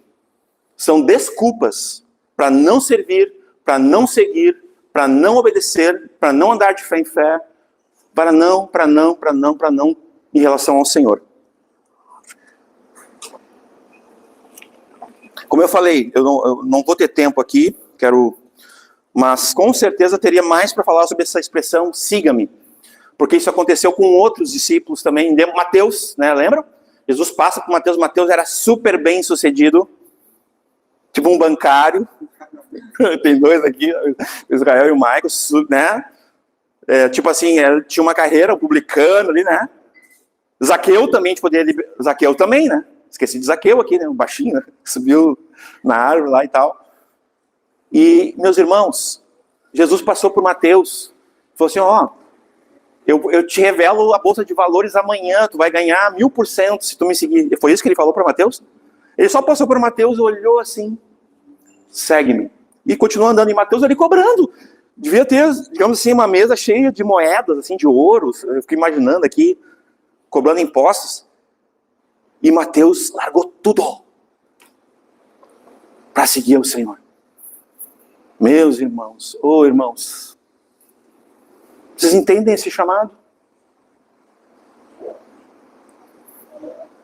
São desculpas para não servir, para não seguir, para não obedecer, para não andar de fé em fé, para não em relação ao Senhor. Como eu falei, eu não vou ter tempo aqui, mas com certeza teria mais para falar sobre essa expressão, siga-me. Porque isso aconteceu com outros discípulos também. Mateus, né, lembram? Jesus passa por Mateus. Mateus era super bem sucedido, tipo um bancário. Tem dois aqui, Israel e o Michael, né? Tipo assim, tinha uma carreira, um publicano ali, né? Zaqueu também, Zaqueu também, né? Esqueci de Zaqueu aqui, né? Um baixinho, né? Subiu na árvore lá e tal. E, meus irmãos, Jesus passou por Mateus. Falou assim, ó, eu te revelo a bolsa de valores amanhã, tu vai ganhar 1000% se tu me seguir. E foi isso que ele falou para Mateus? Ele só passou por Mateus, olhou assim, segue-me. E continuou andando em Mateus ali cobrando. Devia ter, digamos assim, uma mesa cheia de moedas, assim, de ouro. Eu fico imaginando aqui, cobrando impostos. E Mateus largou tudo para seguir o Senhor. Meus irmãos, irmãos, vocês entendem esse chamado?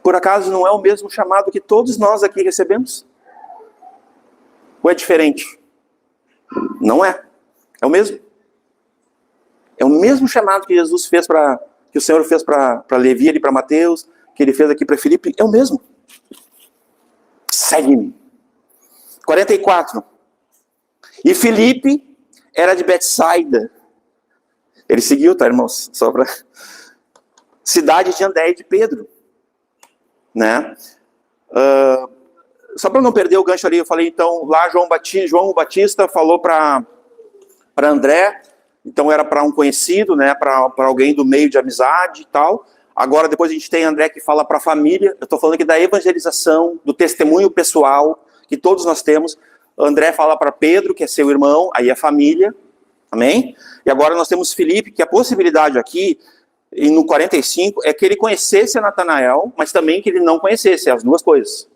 Por acaso não é o mesmo chamado que todos nós aqui recebemos? Ou é diferente? Não é. É o mesmo. É o mesmo chamado que Jesus fez que o Senhor fez para Levi e para Mateus, que ele fez aqui para Filipe, é o mesmo. Segue-me. 44. E Filipe era de Betsaida. Ele seguiu, tá, irmãos? Só para cidade de André e de Pedro, né? Só para não perder o gancho ali, eu falei, então, lá João Batista falou para André, então era para um conhecido, né? Para alguém do meio de amizade e tal. Agora, depois a gente tem André que fala para a família. Eu estou falando aqui da evangelização, do testemunho pessoal que todos nós temos. André fala para Pedro, que é seu irmão, aí a família. Amém? E agora nós temos Filipe, que a possibilidade aqui, e no 45, é que ele conhecesse a Natanael, mas também que ele não conhecesse, as duas coisas.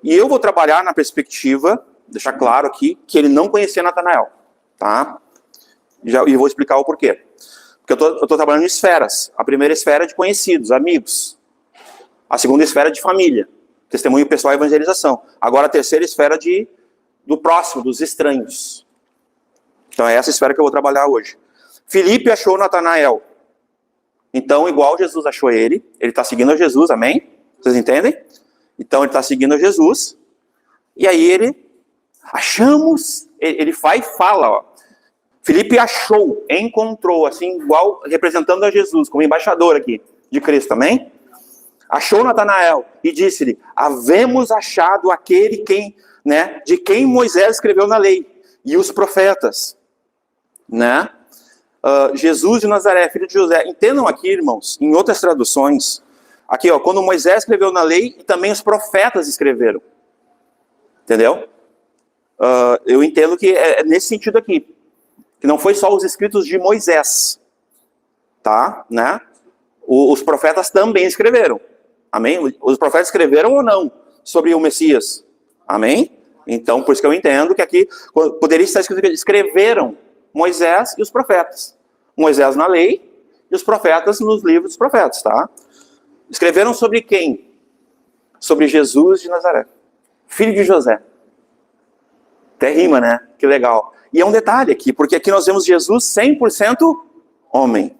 E eu vou trabalhar na perspectiva, deixar claro aqui, que ele não conhecia Natanael. Tá? E vou explicar o porquê. Porque eu estou trabalhando em esferas. A primeira esfera é de conhecidos, amigos. A segunda esfera é de família. Testemunho pessoal e evangelização. Agora a terceira esfera do próximo, dos estranhos. Então é essa esfera que eu vou trabalhar hoje. Filipe achou Natanael. Então, igual Jesus achou ele está seguindo a Jesus, amém? Vocês entendem? Então ele está seguindo a Jesus. E aí ele fala, ó. Filipe achou, encontrou, assim, igual representando a Jesus, como embaixador aqui de Cristo, amém? Achou Natanael e disse-lhe, havemos achado aquele de quem Moisés escreveu na lei, e os profetas, né? Jesus de Nazaré, filho de José. Entendam aqui, irmãos, em outras traduções, aqui, ó, quando Moisés escreveu na lei, e também os profetas escreveram. Entendeu? Eu entendo que é nesse sentido aqui. Que não foi só os escritos de Moisés, tá? Né? Os profetas também escreveram, amém? Os profetas escreveram ou não sobre o Messias, amém? Então, por isso que eu entendo que aqui poderia estar escrito que escreveram Moisés e os profetas. Moisés na lei e os profetas nos livros dos profetas, tá? Escreveram sobre quem? Sobre Jesus de Nazaré, filho de José. Até rima, né? Que legal. E é um detalhe aqui, porque aqui nós vemos Jesus 100% homem.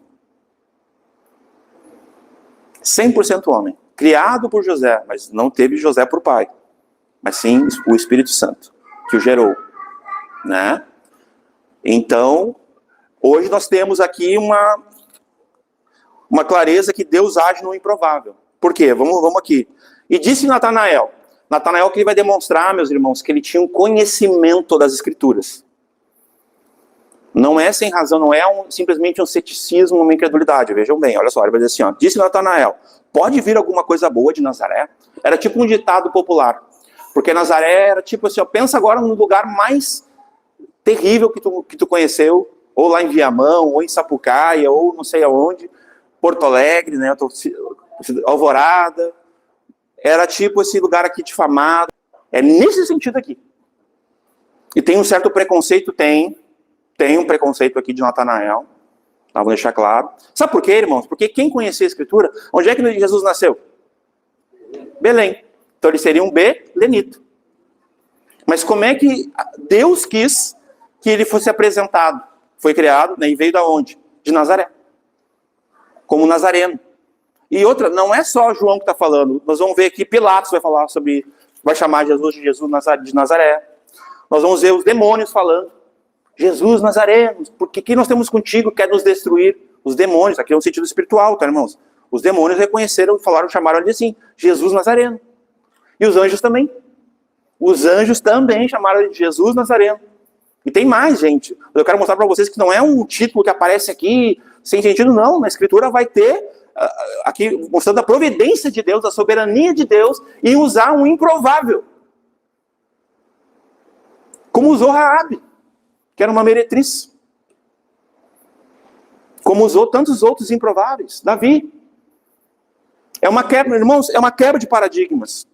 100% homem. Criado por José, mas não teve José por pai. Mas sim o Espírito Santo, que o gerou. Né? Então, Hoje nós temos aqui uma clareza que Deus age no improvável. Por quê? Vamos aqui. E disse Natanael. Natanael que ele vai demonstrar, meus irmãos, que ele tinha um conhecimento das Escrituras. Não é sem razão, não é simplesmente um ceticismo, uma incredulidade. Vejam bem, olha só, ele vai dizer assim, ó, disse Natanael, pode vir alguma coisa boa de Nazaré? Era tipo um ditado popular. Porque Nazaré era tipo assim, ó, pensa agora num lugar mais terrível que tu conheceu, ou lá em Viamão, ou em Sapucaia, ou não sei aonde, Porto Alegre, né, Alvorada, era tipo esse lugar aqui difamado, é nesse sentido aqui. E tem um certo preconceito, tem um preconceito aqui de Natanael, tá, vou deixar claro. Sabe por quê, irmãos? Porque quem conhecia a Escritura, onde é que Jesus nasceu? Belém. Então ele seria um belenito. Mas como é que Deus quis que ele fosse apresentado? Foi criado, né, e veio da onde? De Nazaré. Como nazareno. E outra, não é só João que está falando. Nós vamos ver aqui, Pilatos vai falar sobre, vai chamar Jesus de Nazaré. Nós vamos ver os demônios falando. Jesus Nazareno, porque que nós temos contigo, quer nos destruir? Os demônios, aqui é um sentido espiritual, tá, irmãos? Os demônios reconheceram, falaram, chamaram ele assim, Jesus Nazareno. E os anjos também. Os anjos também chamaram ele de Jesus Nazareno. E tem mais, gente. Eu quero mostrar para vocês que não é um título que aparece aqui sem sentido, não. Na Escritura vai ter, aqui, mostrando a providência de Deus, a soberania de Deus, em usar um improvável. Como usou Raabe, que era uma meretriz. Como usou tantos outros improváveis. Davi. É uma quebra, irmãos, é uma quebra de paradigmas.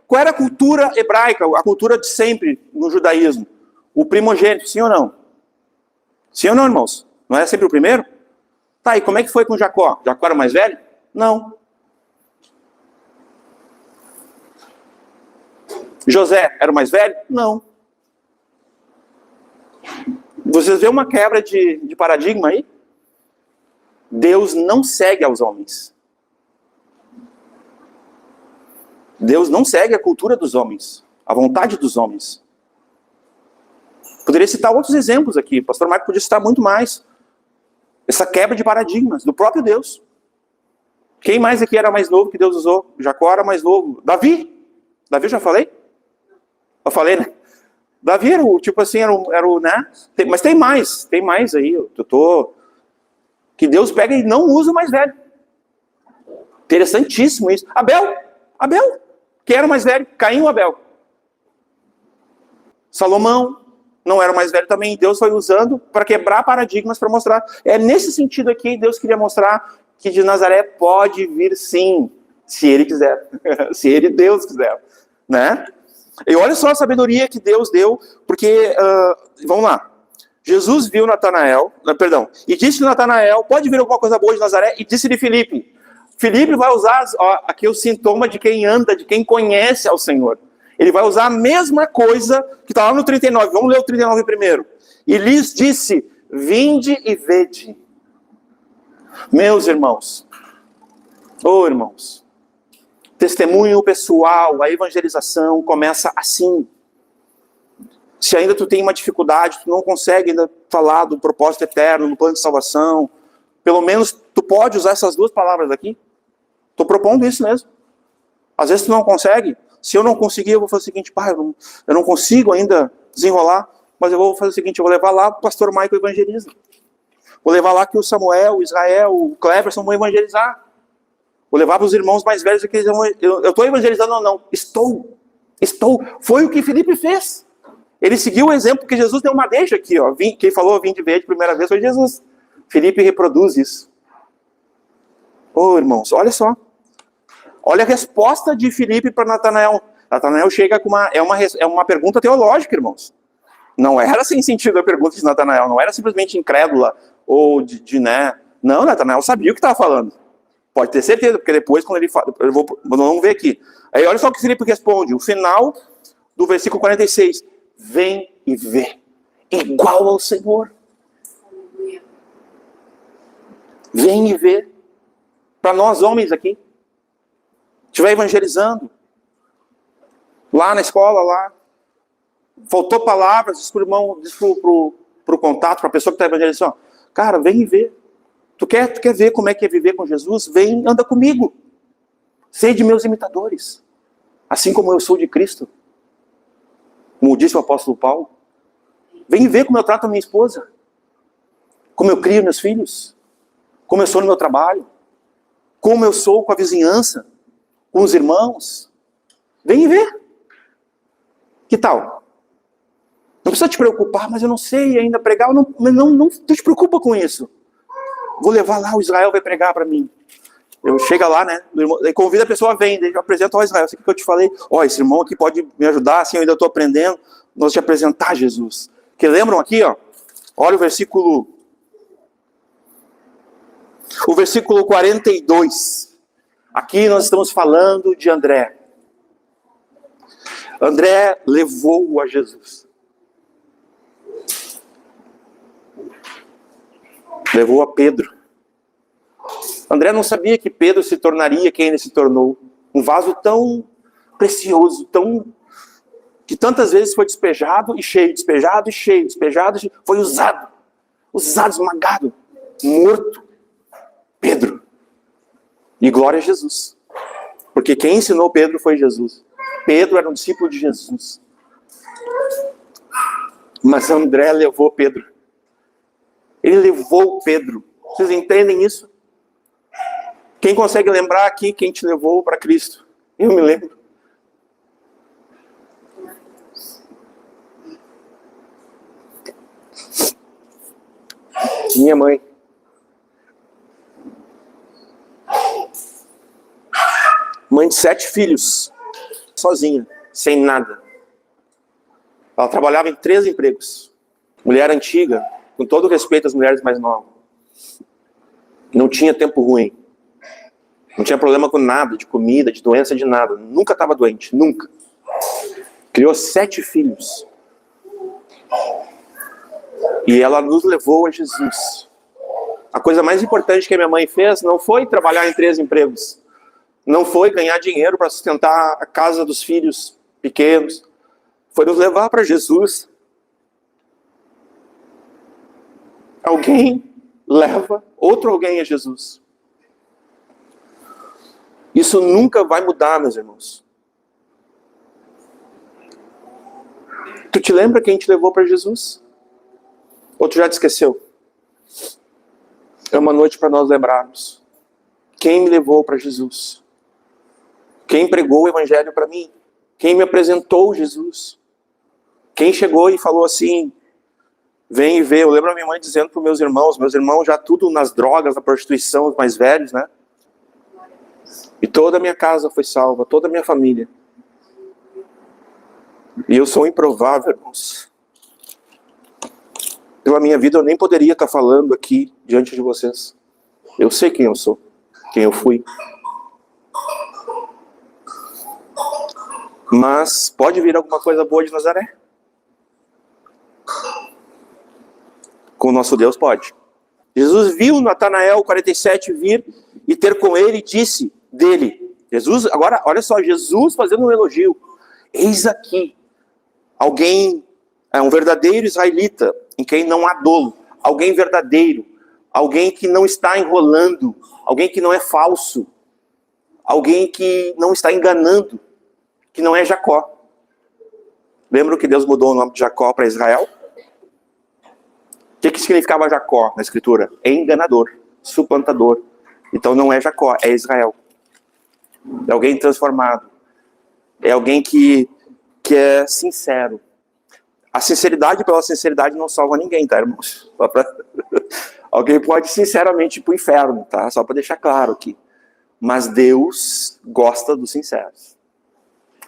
Qual era a cultura hebraica, a cultura de sempre no judaísmo? O primogênito, sim ou não? Sim ou não, irmãos? Não era sempre o primeiro? Tá, e como é que foi com Jacó? Jacó era mais velho? Não. José era o mais velho? Não. Vocês vêem uma quebra de paradigma aí? Deus não segue aos homens. Deus não segue a cultura dos homens, a vontade dos homens. Poderia citar outros exemplos aqui, o pastor Marco podia citar muito mais. Essa quebra de paradigmas do próprio Deus. Quem mais aqui era mais novo que Deus usou? Jacó era mais novo. Davi? Davi eu já falei? Eu falei, né? Davi era o, tipo assim, era o né? Mas tem mais aí. Que Deus pega e não usa o mais velho. Interessantíssimo isso. Abel. Quem era o mais velho? Caim ou Abel? Salomão não era o mais velho também. Deus foi usando para quebrar paradigmas, para mostrar. É nesse sentido aqui, Deus queria mostrar que de Nazaré pode vir sim, se ele quiser. Se Deus quiser. Né? E olha só a sabedoria que Deus deu, porque, vamos lá. Jesus viu Natanael, e disse a Natanael, pode vir alguma coisa boa de Nazaré? E disse-lhe Filipe. Filipe vai usar aqui o sintoma de quem anda, de quem conhece ao Senhor. Ele vai usar a mesma coisa que está lá no 39. Vamos ler o 39 primeiro. E lhes disse, vinde e vede. Meus irmãos, irmãos, testemunho pessoal, a evangelização começa assim. Se ainda tu tem uma dificuldade, tu não consegue ainda falar do propósito eterno, do plano de salvação, pelo menos tu pode usar essas duas palavras aqui. Estou propondo isso mesmo. Às vezes tu não consegue. Se eu não conseguir, eu vou fazer o seguinte, pai, eu não consigo ainda desenrolar, mas eu vou fazer o seguinte, eu vou levar lá o pastor Michael evangeliza. Vou levar lá que o Samuel, o Israel, o Cleverson vão evangelizar. Vou levar para os irmãos mais velhos que eu estou evangelizando ou não? Estou. Foi o que Filipe fez. Ele seguiu o exemplo que Jesus deu uma deixa aqui. Ó. Quem falou vim de ver de primeira vez foi Jesus. Filipe reproduz isso. Irmãos, olha só. Olha a resposta de Filipe para Natanael. Natanael chega com uma pergunta teológica, irmãos. Não era sem sentido a pergunta de Natanael. Não era simplesmente incrédula ou né? Não, Natanael sabia o que estava falando. Pode ter certeza, porque depois, quando ele fala... Vamos ver aqui. Aí olha só o que Filipe responde. O final do versículo 46. Vem e vê. Igual ao Senhor. Vem e vê. Para nós homens aqui. Estiver evangelizando. Lá na escola, lá. Faltou palavras. Disse para o irmão, disse para para o contato, para a pessoa que está evangelizando, cara, vem e vê. Tu quer ver como é que é viver com Jesus? Vem, anda comigo. Sede meus imitadores, assim como eu sou de Cristo. Como disse o apóstolo Paulo. Vem ver como eu trato a minha esposa, como eu crio meus filhos, como eu sou no meu trabalho, como eu sou com a vizinhança, com os irmãos. Vem ver. Que tal? Não precisa te preocupar, mas eu não sei ainda pregar. Não te preocupa com isso. Vou levar lá, o Israel vai pregar para mim. Eu chego lá, né? Convida a pessoa a vir, eu apresento ao Israel. Isso que eu te falei. Ó, esse irmão aqui pode me ajudar, assim, eu ainda estou aprendendo. Nós te apresentar Jesus. Que lembram aqui, ó? Olha o versículo 42. Aqui nós estamos falando de André. André levou-o a Jesus. Levou a Pedro. André não sabia que Pedro se tornaria quem ele se tornou. Um vaso tão precioso, que tantas vezes foi despejado e cheio, despejado e cheio, despejado e cheio. Foi usado, esmagado, morto. Pedro. E glória a Jesus. Porque quem ensinou Pedro foi Jesus. Pedro era um discípulo de Jesus. Mas André levou Pedro. Ele levou Pedro. Vocês entendem isso? Quem consegue lembrar aqui quem te levou para Cristo? Eu me lembro. Minha mãe. Mãe de 7 filhos. Sozinha, sem nada. Ela trabalhava em 3 empregos. Mulher antiga, com todo respeito às mulheres mais novas. Não tinha tempo ruim. Não tinha problema com nada, de comida, de doença, de nada. Nunca estava doente, nunca. Criou 7 filhos. E ela nos levou a Jesus. A coisa mais importante que a minha mãe fez não foi trabalhar em 3 empregos. Não foi ganhar dinheiro para sustentar a casa dos filhos pequenos. Foi nos levar para Jesus. Alguém leva outro alguém a Jesus. Isso nunca vai mudar, meus irmãos. Tu te lembra quem te levou para Jesus? Ou tu já te esqueceu? É uma noite para nós lembrarmos. Quem me levou para Jesus? Quem pregou o evangelho para mim? Quem me apresentou Jesus? Quem chegou e falou assim, vem e vê. Eu lembro a minha mãe dizendo para meus irmãos já tudo nas drogas, na prostituição, os mais velhos, né? E toda a minha casa foi salva, toda a minha família. E eu sou improvável, irmãos. Pela minha vida eu nem poderia estar falando aqui diante de vocês. Eu sei quem eu sou, quem eu fui. Mas pode vir alguma coisa boa de Nazaré? Com o nosso Deus pode. Jesus viu Natanael 47 vir e ter com ele e disse dele. Jesus, agora olha só, Jesus fazendo um elogio. Eis aqui alguém, um verdadeiro israelita, em quem não há dolo. Alguém verdadeiro. Alguém que não está enrolando. Alguém que não é falso. Alguém que não está enganando. Que não é Jacó. Lembra que Deus mudou o nome de Jacó para Israel? O que significava Jacó na escritura? Enganador, suplantador. Então não é Jacó, é Israel. É alguém transformado. É alguém que é sincero. A sinceridade pela sinceridade não salva ninguém, tá, irmãos? Alguém pode sinceramente ir para o inferno, tá? Só para deixar claro aqui. Mas Deus gosta dos sinceros.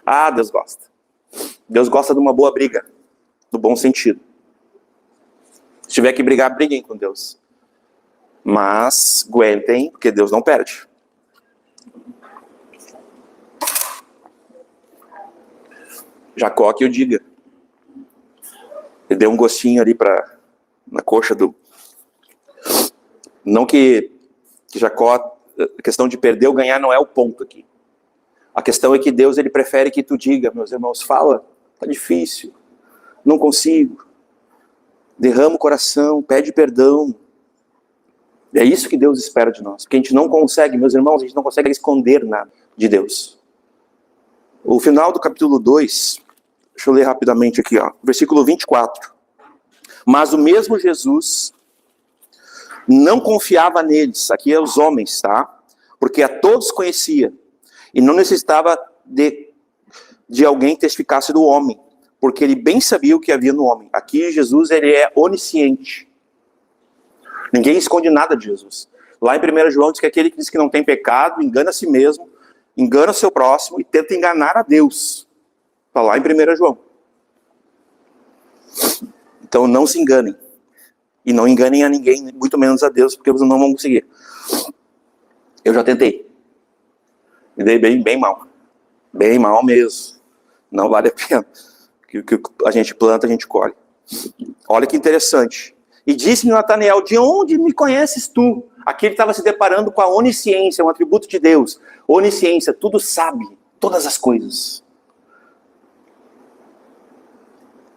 Ah, Deus gosta. Deus gosta de uma boa briga. No bom sentido. Se tiver que brigar, briguem com Deus. Mas aguentem, porque Deus não perde. Jacó que eu diga. Ele deu um gostinho ali na coxa do... Não que Jacó, a questão de perder ou ganhar não é o ponto aqui. A questão é que Deus ele prefere que tu diga, meus irmãos, fala, tá difícil, não consigo. derrama o coração, pede perdão. É isso que Deus espera de nós. Porque a gente não consegue, meus irmãos, a gente não consegue esconder nada de Deus. O final do capítulo 2, deixa eu ler rapidamente aqui, ó, versículo 24. Mas o mesmo Jesus não confiava neles, aqui é os homens, tá? Porque a todos conhecia e não necessitava de alguém testificasse do homem, porque ele bem sabia o que havia no homem. Aqui Jesus, ele é onisciente. Ninguém esconde nada de Jesus. Lá em 1 João diz que aquele que diz que não tem pecado, engana a si mesmo, engana o seu próximo e tenta enganar a Deus. Está lá em 1 João. Então não se enganem. E não enganem a ninguém, muito menos a Deus, porque vocês não vão conseguir. Eu já tentei. Me dei bem mal. Bem mal mesmo. Não vale a pena. O que a gente planta, a gente colhe. Olha que interessante. E disse-lhe Natanael, de onde me conheces tu? Aqui ele estava se deparando com a onisciência, um atributo de Deus. Onisciência, tudo sabe, todas as coisas.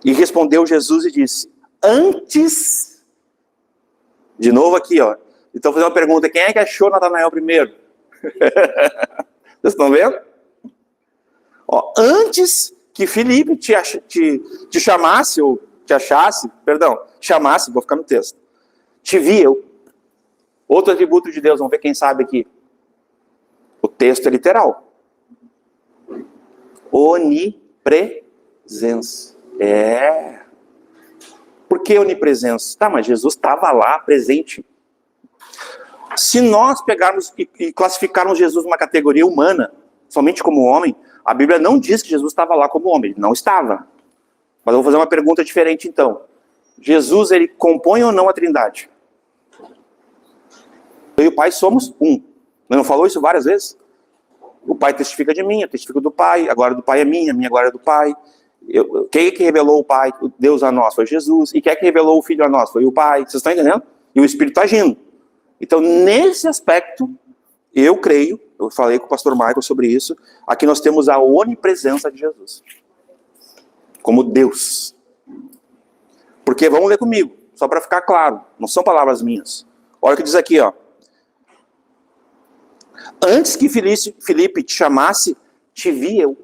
E respondeu Jesus e disse, antes... De novo aqui, ó. Então, vou fazer uma pergunta. Quem é que achou Natanael primeiro? Vocês estão vendo? Ó, antes que Filipe te chamasse, ou te achasse, perdão, chamasse, vou ficar no texto. Te vi eu. Outro atributo de Deus, vamos ver quem sabe aqui. O texto é literal. Onipresença. É... Por que onipresença? Tá, mas Jesus estava lá, presente. Se nós pegarmos e classificarmos Jesus numa categoria humana, somente como homem, a Bíblia não diz que Jesus estava lá como homem. Ele não estava. Mas eu vou fazer uma pergunta diferente então. Jesus, ele compõe ou não a Trindade? Eu e o Pai somos um. Não falou isso várias vezes? O Pai testifica de mim, eu testifico do Pai, a glória do Pai é minha, a minha glória é do Pai. Quem é que revelou o Pai, Deus a nós? Foi Jesus. E quem é que revelou o Filho a nós? Foi o Pai. Vocês estão entendendo? E o Espírito agindo. Então, nesse aspecto, eu creio, eu falei com o pastor Michael sobre isso, aqui nós temos a onipresença de Jesus. Como Deus. Porque, vamos ler comigo, só para ficar claro, não são palavras minhas. Olha o que diz aqui, ó. Antes que Filipe te chamasse, te vi eu.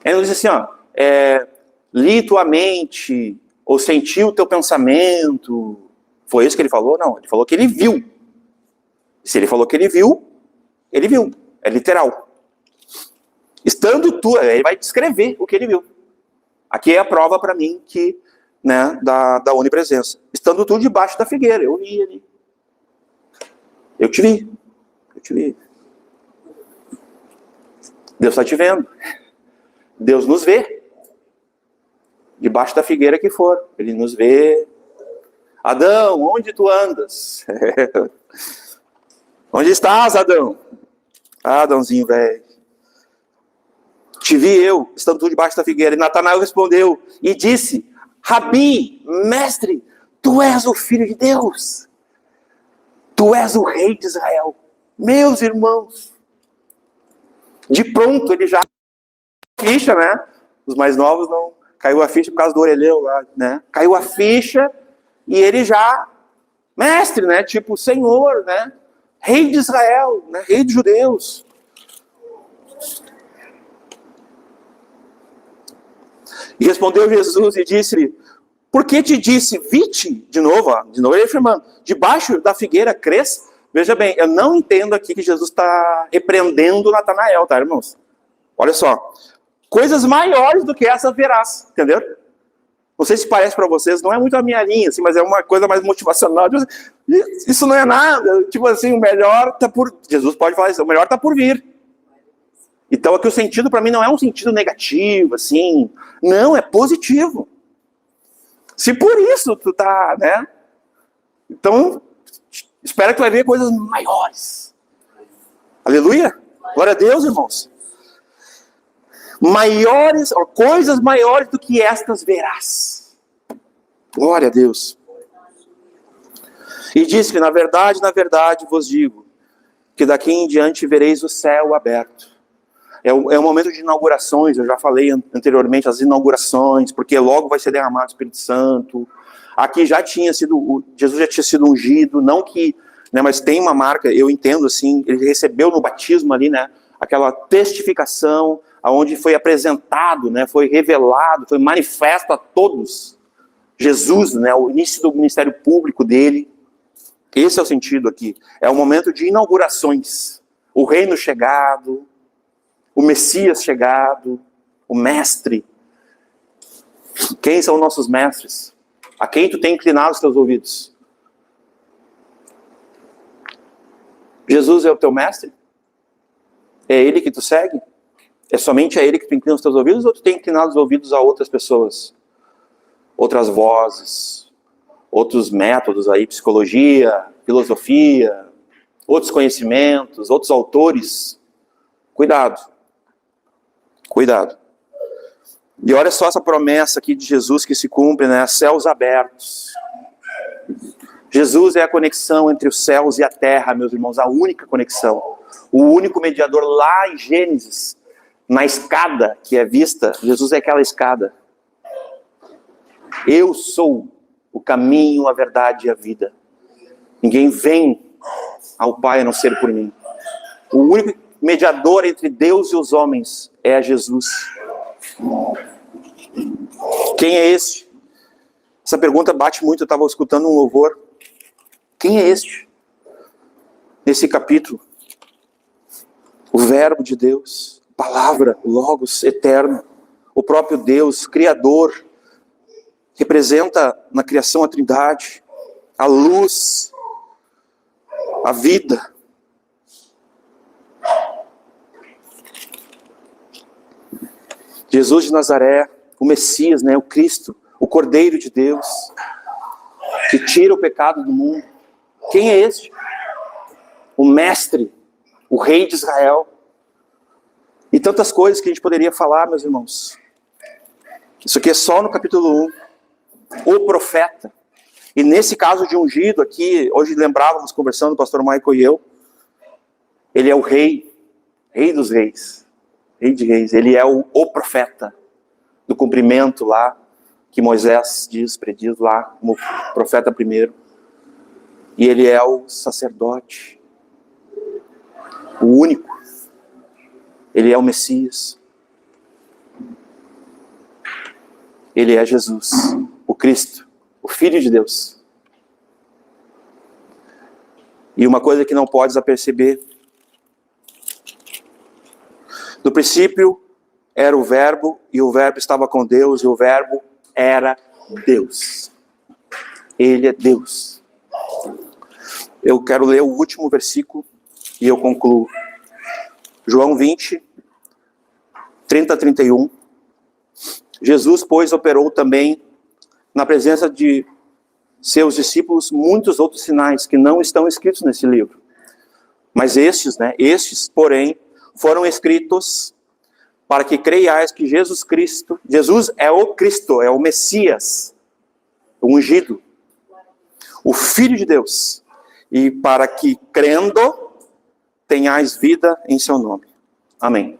Ele não diz assim, ó, li tua mente, ou senti o teu pensamento. Foi isso que ele falou? Não, ele falou que ele viu. Se ele falou que ele viu. É literal. Estando tu, ele vai descrever o que ele viu. Aqui é a prova para mim que, né, da onipresença. Estando tu debaixo da figueira, eu vi ele. Eu te vi. Deus está te vendo. Deus nos vê. Debaixo da figueira que for. Ele nos vê. Adão, onde tu andas? Onde estás, Adão? Ah, Adãozinho, velho. Te vi eu, estando tu debaixo da figueira. E Natanael respondeu e disse, Rabi, mestre, tu és o Filho de Deus. Tu és o Rei de Israel. Meus irmãos. De pronto, ele já... ficha, né? Os mais novos não... Caiu a ficha por causa do orelhão lá, né? Caiu a ficha e ele já... Mestre, né? Tipo, Senhor, né? Rei de Israel, né? Rei dos judeus. E respondeu Jesus e disse-lhe, por que te disse, vi-te? De novo ele afirmando, debaixo da figueira cresce. Veja bem, eu não entendo aqui que Jesus está repreendendo Natanael, tá, irmãos? Olha só. Coisas maiores do que essa verás, entendeu? Não sei se parece para vocês, não é muito a minha linha, assim, mas é uma coisa mais motivacional. Isso não é nada, tipo assim, o melhor está por... Jesus pode falar isso, o melhor está por vir. Então aqui o sentido para mim não é um sentido negativo, assim, não, é positivo. Se por isso tu tá, né? Então, espera que tu vai ver coisas maiores. Aleluia? Glória a Deus, irmãos. Maiores, coisas maiores do que estas verás. Glória a Deus. E disse-lhe, na verdade vos digo, que daqui em diante vereis o céu aberto, É o momento de inaugurações, eu já falei anteriormente, as inaugurações, porque logo vai ser derramado o Espírito Santo. Aqui já tinha sido, Jesus já tinha sido ungido, não que, né, mas tem uma marca, eu entendo assim, ele recebeu no batismo ali, né, aquela testificação, aonde foi apresentado, né, foi revelado, foi manifesto a todos. Jesus, né, o início do ministério público dele. Esse é o sentido aqui. É o momento de inaugurações. O reino chegado, o Messias chegado, o mestre. Quem são nossos mestres? A quem tu tem inclinado os teus ouvidos? Jesus é o teu mestre? É ele que tu segue? É somente a ele que tu inclina os teus ouvidos ou tu tem inclinado os ouvidos a outras pessoas? Outras vozes, outros métodos aí, psicologia, filosofia, outros conhecimentos, outros autores? Cuidado. Cuidado. E olha só essa promessa aqui de Jesus que se cumpre, né? Céus abertos. Jesus é a conexão entre os céus e a terra, meus irmãos, a única conexão. O único mediador lá em Gênesis, na escada que é vista, Jesus é aquela escada. Eu sou o caminho, a verdade e a vida. Ninguém vem ao Pai a não ser por mim. O único mediador entre Deus e os homens é Jesus. Quem é este? Essa pergunta bate muito, eu estava escutando um louvor. Quem é este? Nesse capítulo. O verbo de Deus, a palavra, o Logos eterno, o próprio Deus, Criador, representa na criação a Trindade, a luz, a vida. Jesus de Nazaré, o Messias, né, o Cristo, o Cordeiro de Deus, que tira o pecado do mundo. Quem é este? O Mestre, o Rei de Israel. E tantas coisas que a gente poderia falar, meus irmãos. Isso aqui é só no capítulo 1. O profeta. E nesse caso de ungido aqui, hoje lembrávamos, conversando, o pastor Michael e eu, ele é o Rei, Rei dos Reis, Rei de Reis. Ele é o profeta do cumprimento lá, que Moisés prediz lá, como profeta primeiro. E ele é o sacerdote, o único. Ele é o Messias. Ele é Jesus, o Cristo, o Filho de Deus. E uma coisa que não podes aperceber: no princípio era o verbo, e o verbo estava com Deus, e o verbo era Deus. Ele é Deus. Eu quero ler o último versículo e eu concluo. João 20, 30 a 31. Jesus, pois, operou também na presença de seus discípulos muitos outros sinais que não estão escritos nesse livro. Mas estes, porém, foram escritos para que creiais que Jesus é o Cristo, é o Messias, o ungido, o Filho de Deus, e para que, crendo, tenhais vida em seu nome. Amém.